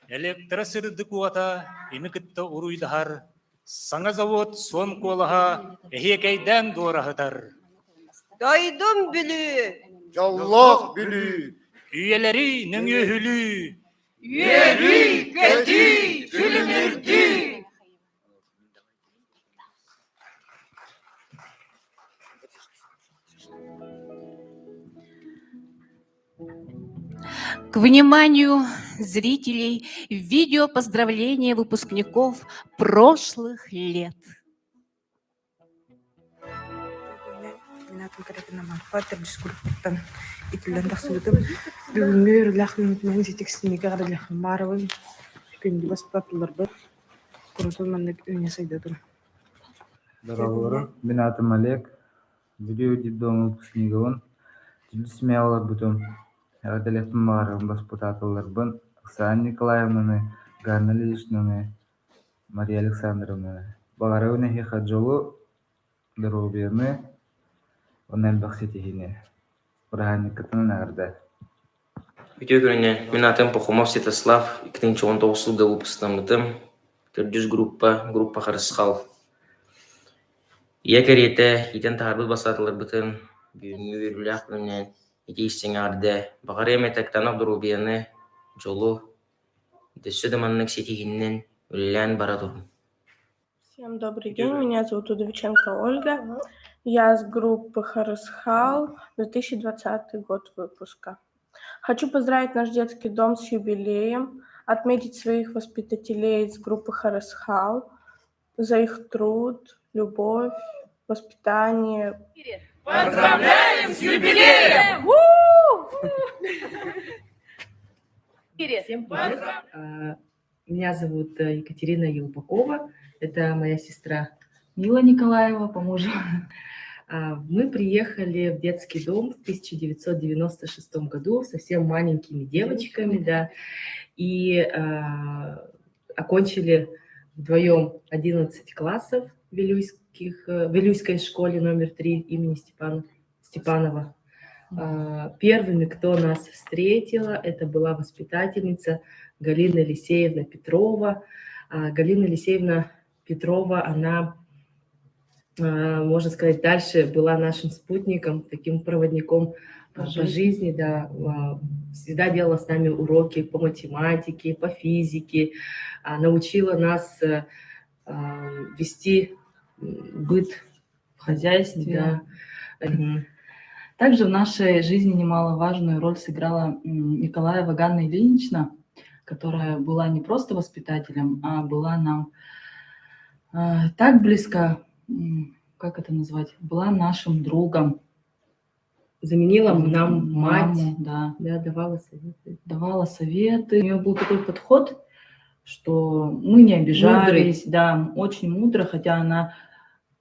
Электросырды куата, емікітті ұруйдағар, саңа завод сон колаға, әхекейден дорағытар. Дойдым білі, Жаллақ білі, Үйелері нің өхілі, Үйері көті күлімірді. К вниманию зрителей видео поздравления выпускников прошлых лет. Здорово, мен атым Олег. Видео детдом выпускниковын. Тилдисме алар бүтөм. Әгәделектен мағарығын баспутатыларбын. Оксана Николаевнаны, Ганна Ильичнаны, Мария Александровнаны. Бағарығын әхиқат жолу дұруберны онан бақсетихіне. Ұрағаны кітінің ағырда. Видео көрінен, мен атым Пахомов Святослав, 2019 жылда выпускнамытым. Түрдіс группа Харысқал. Екер еті, етен тағарбыз басатылар бұтын, бүйінгі өрілі ақылынан, еті істен арды. Бағар еметек танық дұруберны жолу дөссі дыманның сетихінен өлілән бара тұрым. Всем добрый день, меня зовут Удовиченко Ольга. Я с группы Харысхал, 2020 год выпуска. Хочу поздравить наш детский дом с юбилеем, отметить своих воспитателей из группы Харысхал за их труд, любовь, воспитание. Поздравляем с юбилеем! Всем привет. Меня зовут Екатерина Елпакова. Это моя сестра Мила Николаева по мужу. Мы приехали в детский дом в 1996 году совсем маленькими девочками, да, и окончили вдвоем 11 классов в Вилюйской школе номер 3 имени Степанова. Первыми, кто нас встретила, это была воспитательница Галина Елисеевна Петрова. Галина Елисеевна Петрова, она можно сказать, дальше была нашим спутником, таким проводником по жизни, да, всегда делала с нами уроки по математике, по физике, научила нас вести быт в хозяйстве. Да. Также в нашей жизни немаловажную роль сыграла Николаева Ганна Ильинична, которая была не просто воспитателем, а была нам так близко, как это назвать, была нашим другом. Заменила нам мать, маму, да. Да, давала советы. Давала советы. У нее был такой подход, что мы не обижались, да, очень мудро, хотя она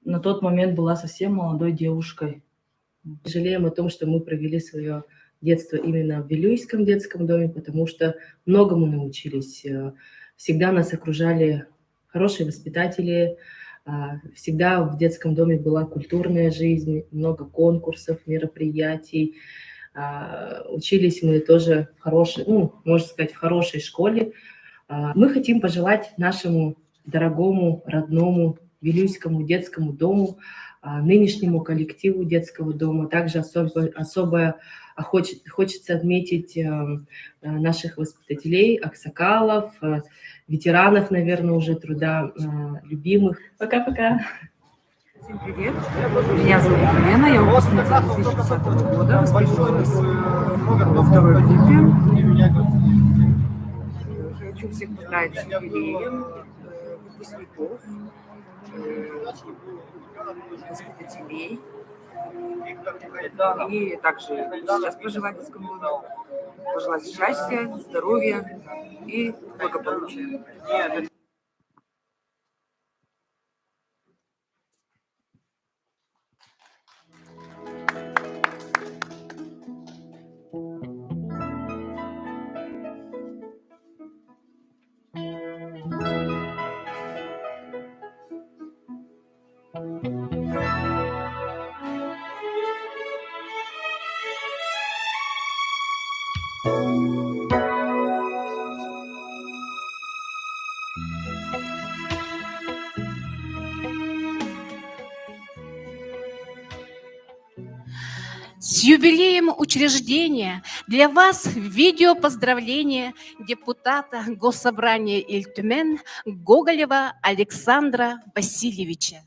на тот момент была совсем молодой девушкой. Жалеем о том, что мы провели свое детство именно в Вилюйском детском доме, потому что многому научились. Всегда нас окружали хорошие воспитатели, всегда в детском доме была культурная жизнь, много конкурсов, мероприятий. Учились мы тоже в хорошей, можно сказать, в хорошей школе. Мы хотим пожелать нашему дорогому, родному Вилюйскому детскому дому, нынешнему коллективу детского дома. Также особо хочется отметить наших воспитателей, аксакалов, ветеранов, наверное, уже труда, любимых. Пока-пока. Всем привет. Меня зовут Елена, я выпускница 2010 года, воспитывалась во второй группе. Хочу всех поздравить с юбилеем, выпускников, воспитателей. И также сейчас проживать в детском доме. Пожелать счастья, здоровья и благополучия. С юбилеем учреждения для вас видео поздравления депутата Госсобрания Иль-Тюмен Гоголева Александра Васильевича.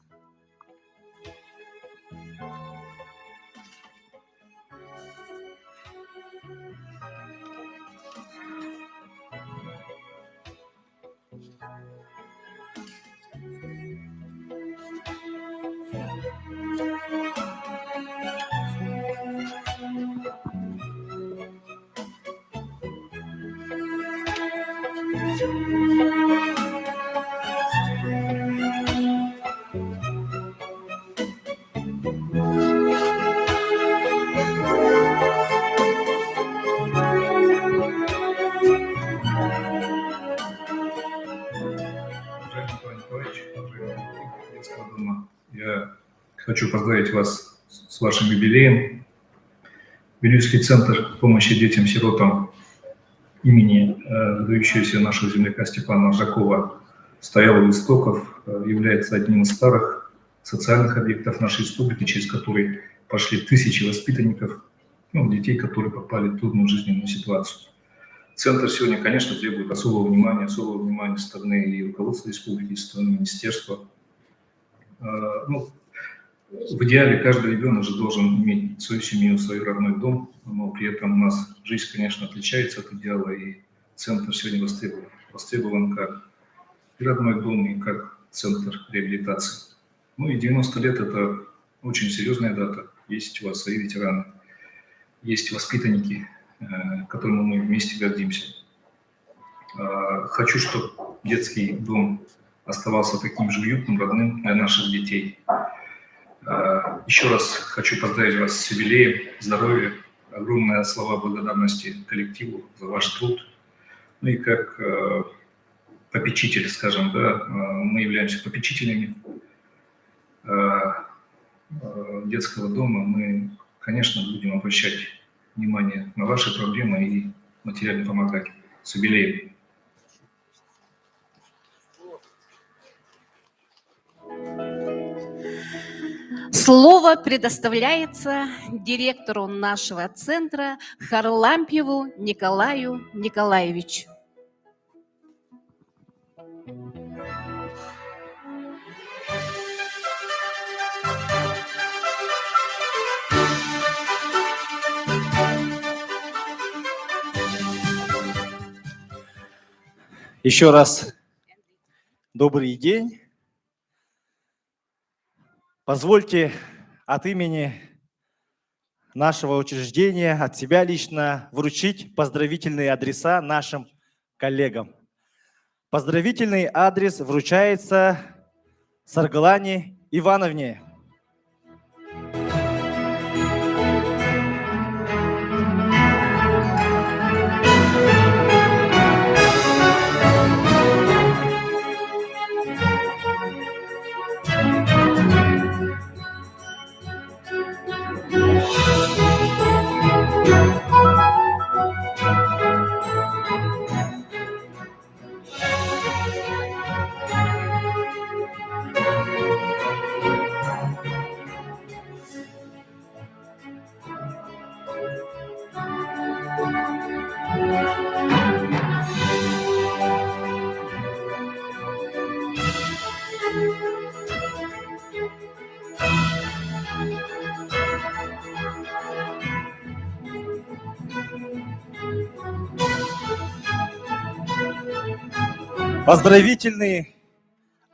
Я хочу поздравить вас с вашим юбилеем. Вилюйский центр помощи детям-сиротам имени выдающегося нашего земляка Степана Ожакова стоял у истоков, является одним из старых социальных объектов нашей республики, через который пошли тысячи воспитанников, детей, которые попали в трудную жизненную ситуацию. Центр сегодня, конечно, требует особого внимания со стороны и руководства республики, и со стороны министерства. В идеале каждый ребенок же должен иметь свою семью, свой родной дом, но при этом у нас жизнь, конечно, отличается от идеала, и центр сегодня востребован как и родной дом, и как центр реабилитации. И 90 лет – это очень серьезная дата. Есть у вас свои ветераны, есть воспитанники, которыми мы вместе гордимся. Хочу, чтобы детский дом оставался таким же уютным, родным для наших детей. Еще раз хочу поздравить вас с юбилеем, здоровья, огромные слова благодарности коллективу за ваш труд. И как попечитель, скажем, да, мы являемся попечителями детского дома. Мы, конечно, будем обращать внимание на ваши проблемы и материально помогать. С юбилеем! Слово предоставляется директору нашего центра Харлампьеву Николаю Николаевичу. Еще раз добрый день. Позвольте от имени нашего учреждения, от себя лично, вручить поздравительные адреса нашим коллегам. Поздравительный адрес вручается Саргалане Ивановне. Поздравительный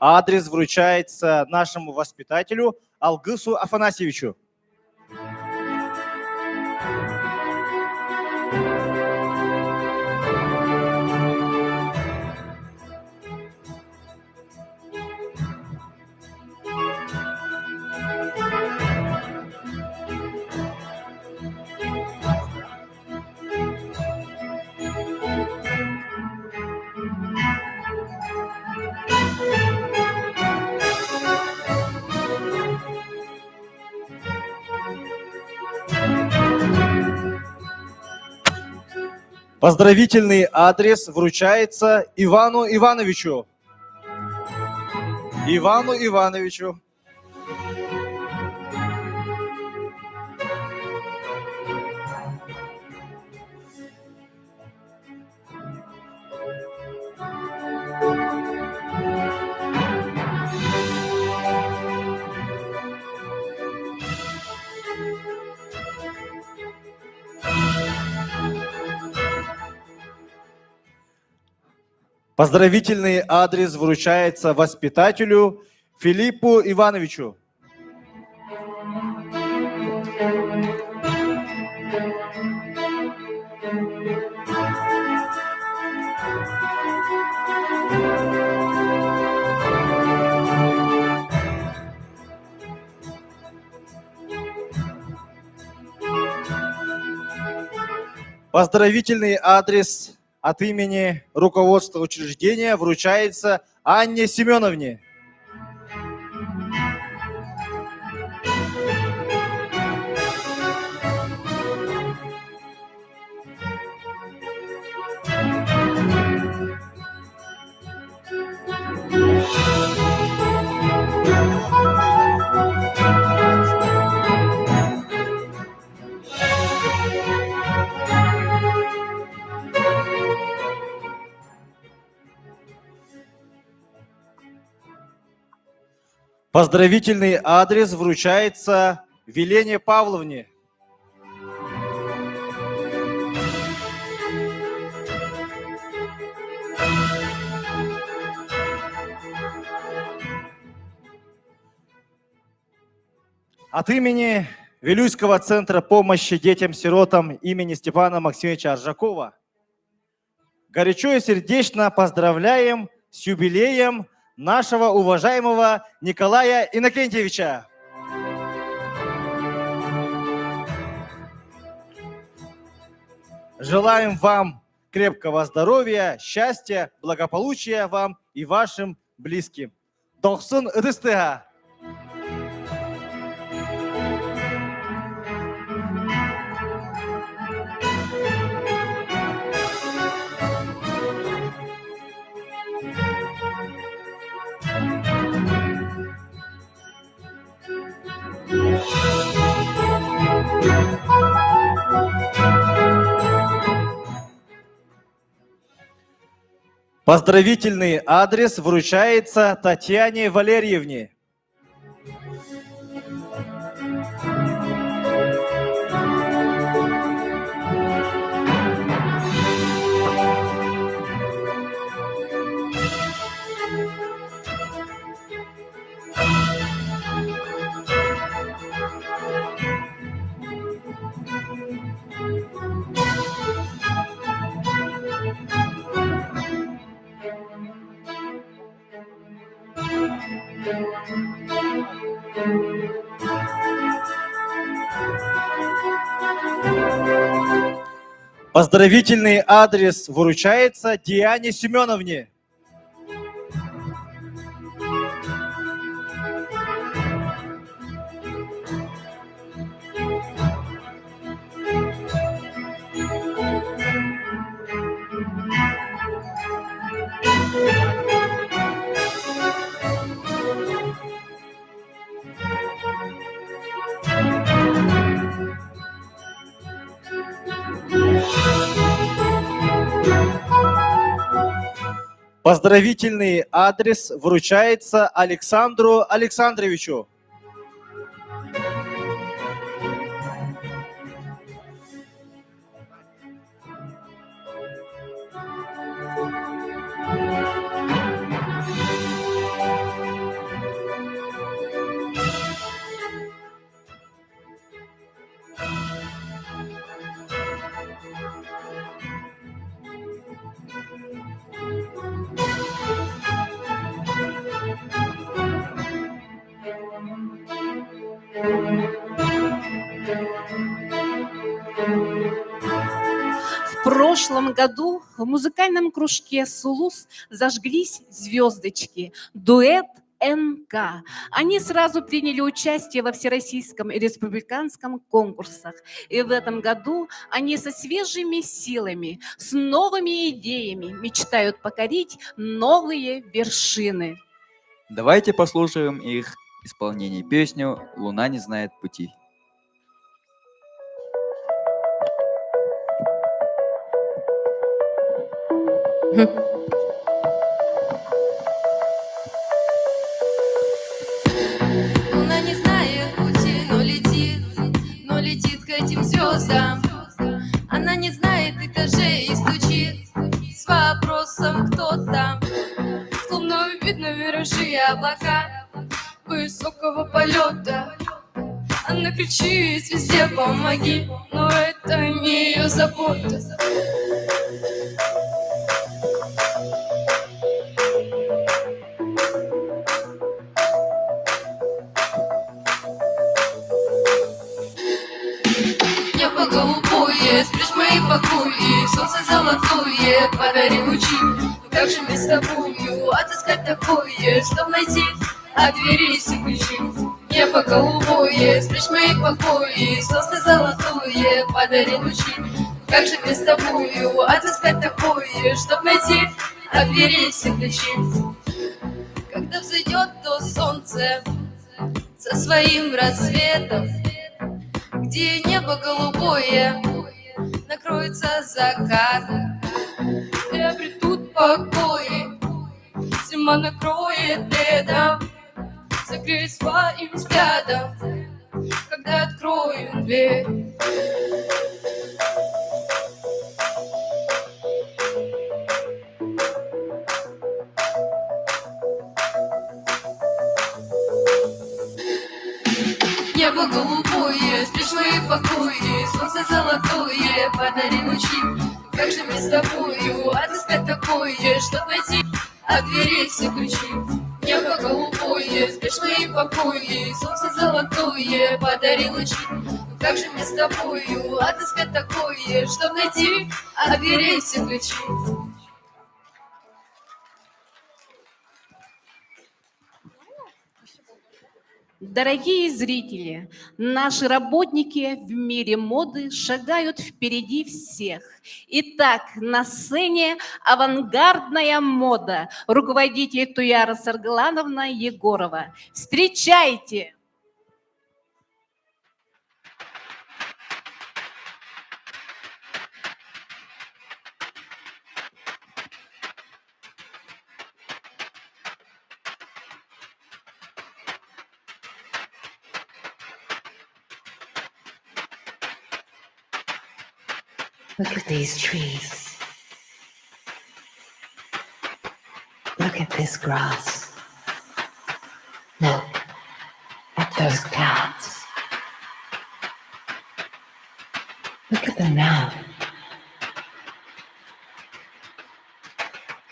адрес вручается нашему воспитателю Алгысу Афанасьевичу. Поздравительный адрес вручается Ивану Ивановичу. Ивану Ивановичу. Поздравительный адрес вручается воспитателю Филиппу Ивановичу. Поздравительный адрес от имени руководства учреждения вручается Анне Семеновне. Поздравительный адрес вручается Велене Павловне. От имени Вилюйского центра помощи детям-сиротам имени Степана Максимовича Аржакова горячо и сердечно поздравляем с юбилеем нашего уважаемого Николая Иннокентьевича. Желаем вам крепкого здоровья, счастья, благополучия вам и вашим близким. Дохсун ыдыстыга. Поздравительный адрес вручается Татьяне Валерьевне. Поздравительный адрес вручается Диане Семеновне. Поздравительный адрес вручается Александру Александровичу. В прошлом году в музыкальном кружке «Сулус» зажглись звездочки. Дуэт НК. Они сразу приняли участие во всероссийском и республиканском конкурсах. И в этом году они со свежими силами, с новыми идеями мечтают покорить новые вершины. Давайте послушаем их исполнение песню «Луна не знает пути». Луна не знает пути, но летит к этим звездам. Она не знает этажей и стучит с вопросом, кто там. Словно видно миражи и облака высокого полета. Она кричит везде помоги, но это не ее забота. Небо голубое, спрячь мои покои, солнце золотое, подари лучи. Как же мне с тобою отыскать такое, чтоб найти от двери все ключи? Небо голубое, спрячь мои покои, солнце золотое, подари лучи. Как же мне с тобою отыскать такое, чтоб найти от двери все ключи? Когда взойдет то солнце со своим рассветом, где небо голубое накроется закат, и обретут покои, зима накроет летом, согреет своим взглядом, когда откроем дверь. Небо голубое, спрячь мои покои, солнце золотое, подари лучи. Как же мне с тобою отыскать такое, чтоб найти от двери все ключи? Небо голубое, спрячь мои покои, солнце золотое, подари лучи. Как же мне с тобою отыскать такое, чтоб найти от двери все ключи? Дорогие зрители, наши работники в мире моды шагают впереди всех. Итак, на сцене авангардная мода, руководитель Туяра Саргалановна Егорова. Встречайте! Look at these trees. Look at this grass. Look at those clouds. Look at them now.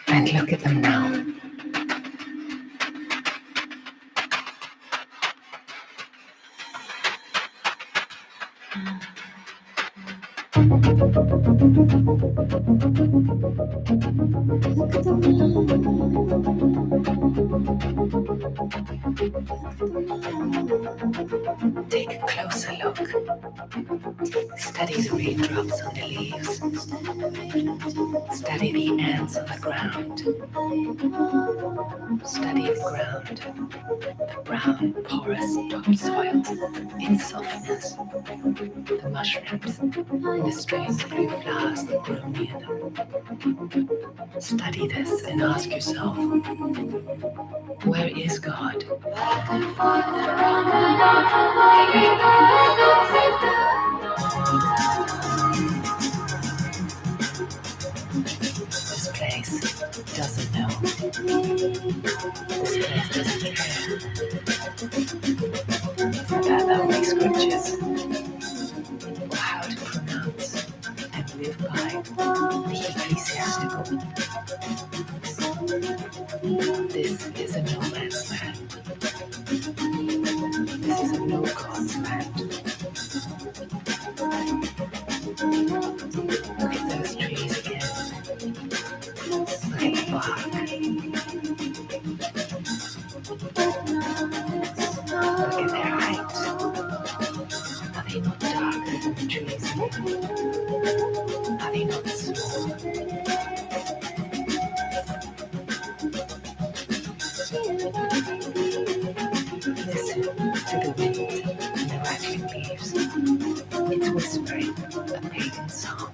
And look at them now. Take a closer look. Study the raindrops on the leaves. Study the ants on the ground. Study the ground. The brown, porous topsoil, its softness. The mushrooms, the strange blue flowers that grow near them. Study this and ask yourself, where is God? This place doesn't know. This place doesn't care. About only scriptures, or how to pronounce and live by the ecclesiastical. This is a no man's land. This is a no God's land. Look at those trees again. Look at the bark. Look at their height. Are they not darker than the trees? Are they not small? Listen to the wind and the rattling leaves. It's whispering a pagan song.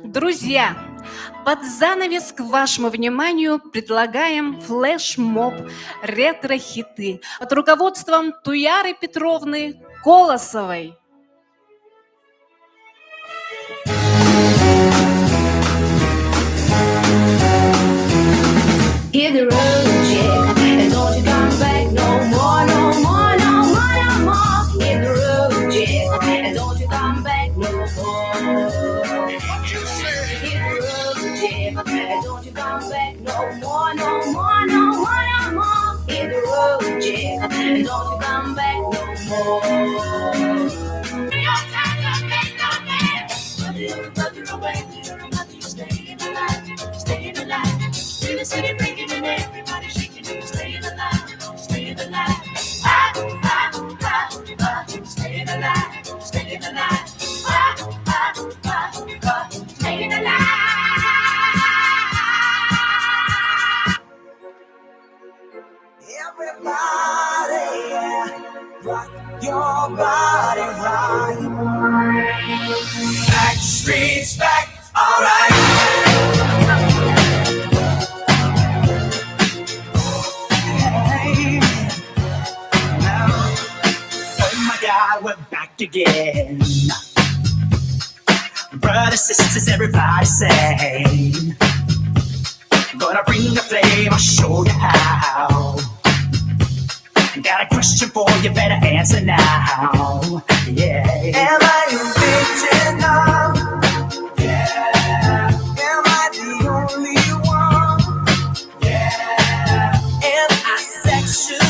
Друзья, под занавес к вашему вниманию предлагаем флешмоб ретро-хиты под руководством Туяры Петровны Колосовой. Hit the road, Jack, and don't you come back no more, no more, no more, no more. Hit the road, Jack, and don't you come back no more. Hit the road, Jack, and don't you come back no more, no more, no more, no more. Hit the road, Jack, and don't you come back no more. Staying alive, staying alive. In the city breaking and everybody shaking and staying alive, staying alive. Ah, ah, ah, ah, staying alive, staying alive. Ah, ah, ah, ah, staying alive. Everybody, rock your body right. Back streets back, all right. We're back again. Brothers, sisters, everybody say, gonna bring the flame, I'll show you how. Got a question for you, better answer now. Yeah. Am I original? Yeah. Am I the only one? Yeah. Am I sexual?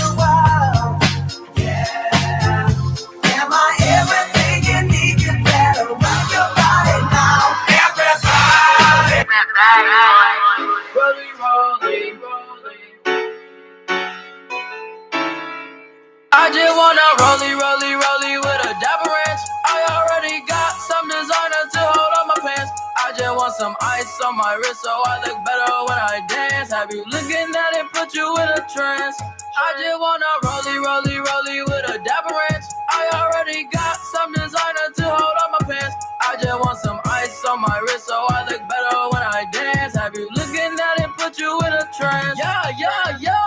I just wanna rollie with a dapper ranch. I already got some designer to hold on my pants. I just want some ice on my wrist so I look better when I dance. Have you looking at it, put you in a trance? I just wanna rollie with a dapper ranch. I already got some designer to hold on my pants. I just want some ice on my wrist so I look better when I dance. Have you looking at it, put put you in a trance. Yeah, yeah, yeah.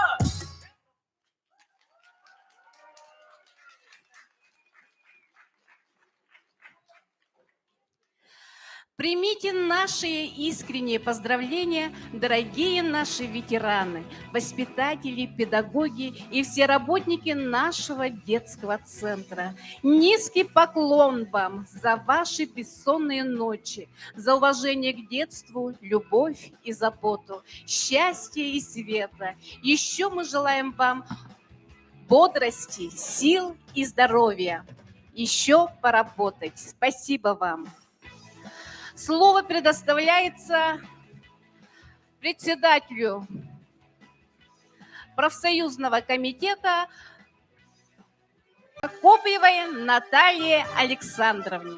Примите наши искренние поздравления, дорогие наши ветераны, воспитатели, педагоги и все работники нашего детского центра. Низкий поклон вам за ваши бессонные ночи, за уважение к детству, любовь и заботу, счастья и света. Еще мы желаем вам бодрости, сил и здоровья. Еще поработать. Спасибо вам. Слово предоставляется председателю профсоюзного комитета Прокопьевой Наталье Александровне.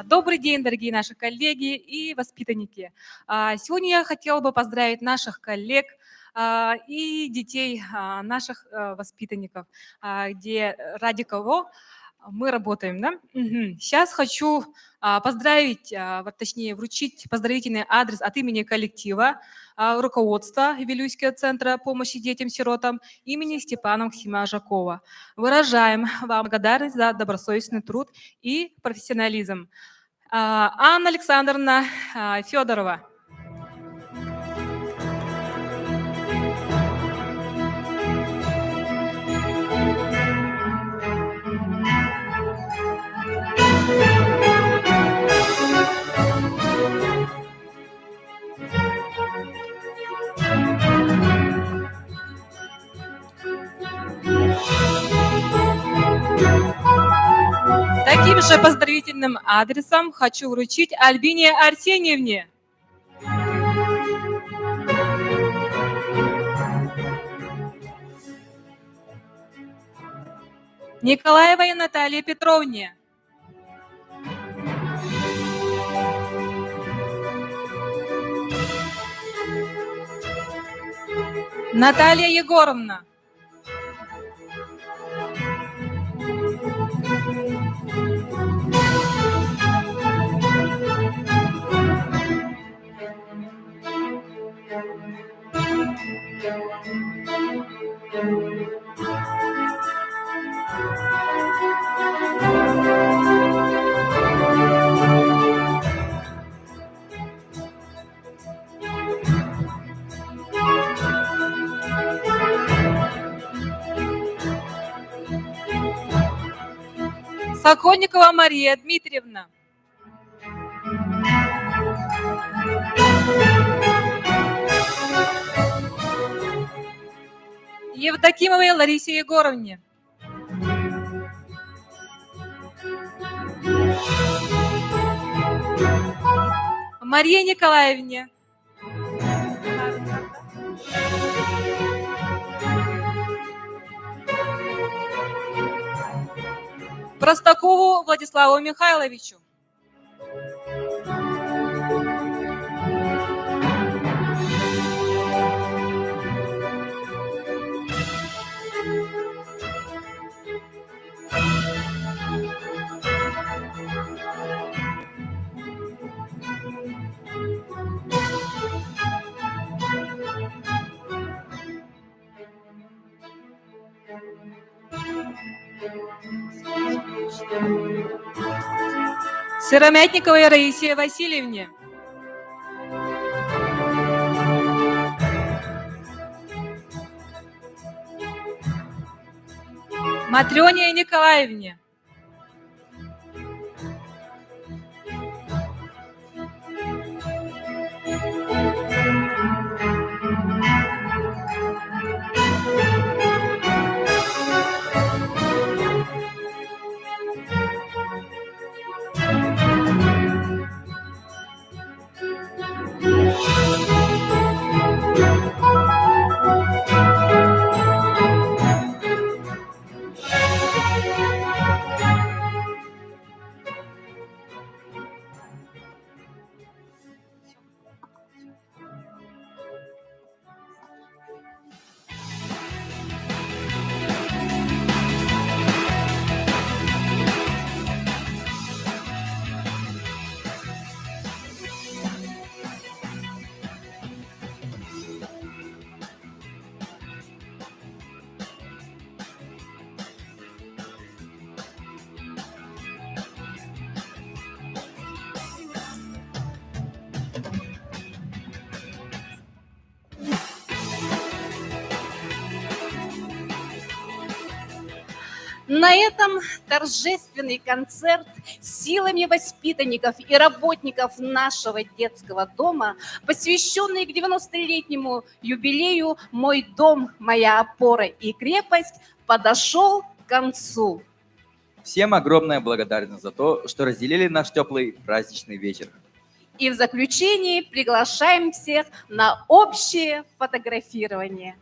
Добрый день, дорогие наши коллеги и воспитанники. Сегодня я хотела бы поздравить наших коллег и детей наших воспитанников, ради кого мы работаем. Да? Сейчас хочу поздравить, точнее вручить поздравительный адрес от имени коллектива, руководства Вилюйского центра помощи детям-сиротам имени Степана Максима Жакова. Выражаем вам благодарность за добросовестный труд и профессионализм. Анна Александровна Федорова. Таким же поздравительным адресом хочу вручить Альбине Арсеньевне. Николаевой Наталье Петровне. Наталья Егоровна. Сокольникова Мария Дмитриевна. Евдокимовой Ларисе Егоровне. Марии Николаевне. Простакову Владиславу Михайловичу. Сыромятниковой Раисе Васильевне. Матрёне Николаевне. На этом торжественный концерт силами воспитанников и работников нашего детского дома, посвященный к 90-летнему юбилею «Мой дом, моя опора и крепость», подошел к концу. Всем огромная благодарность за то, что разделили наш теплый праздничный вечер. И в заключении приглашаем всех на общее фотографирование.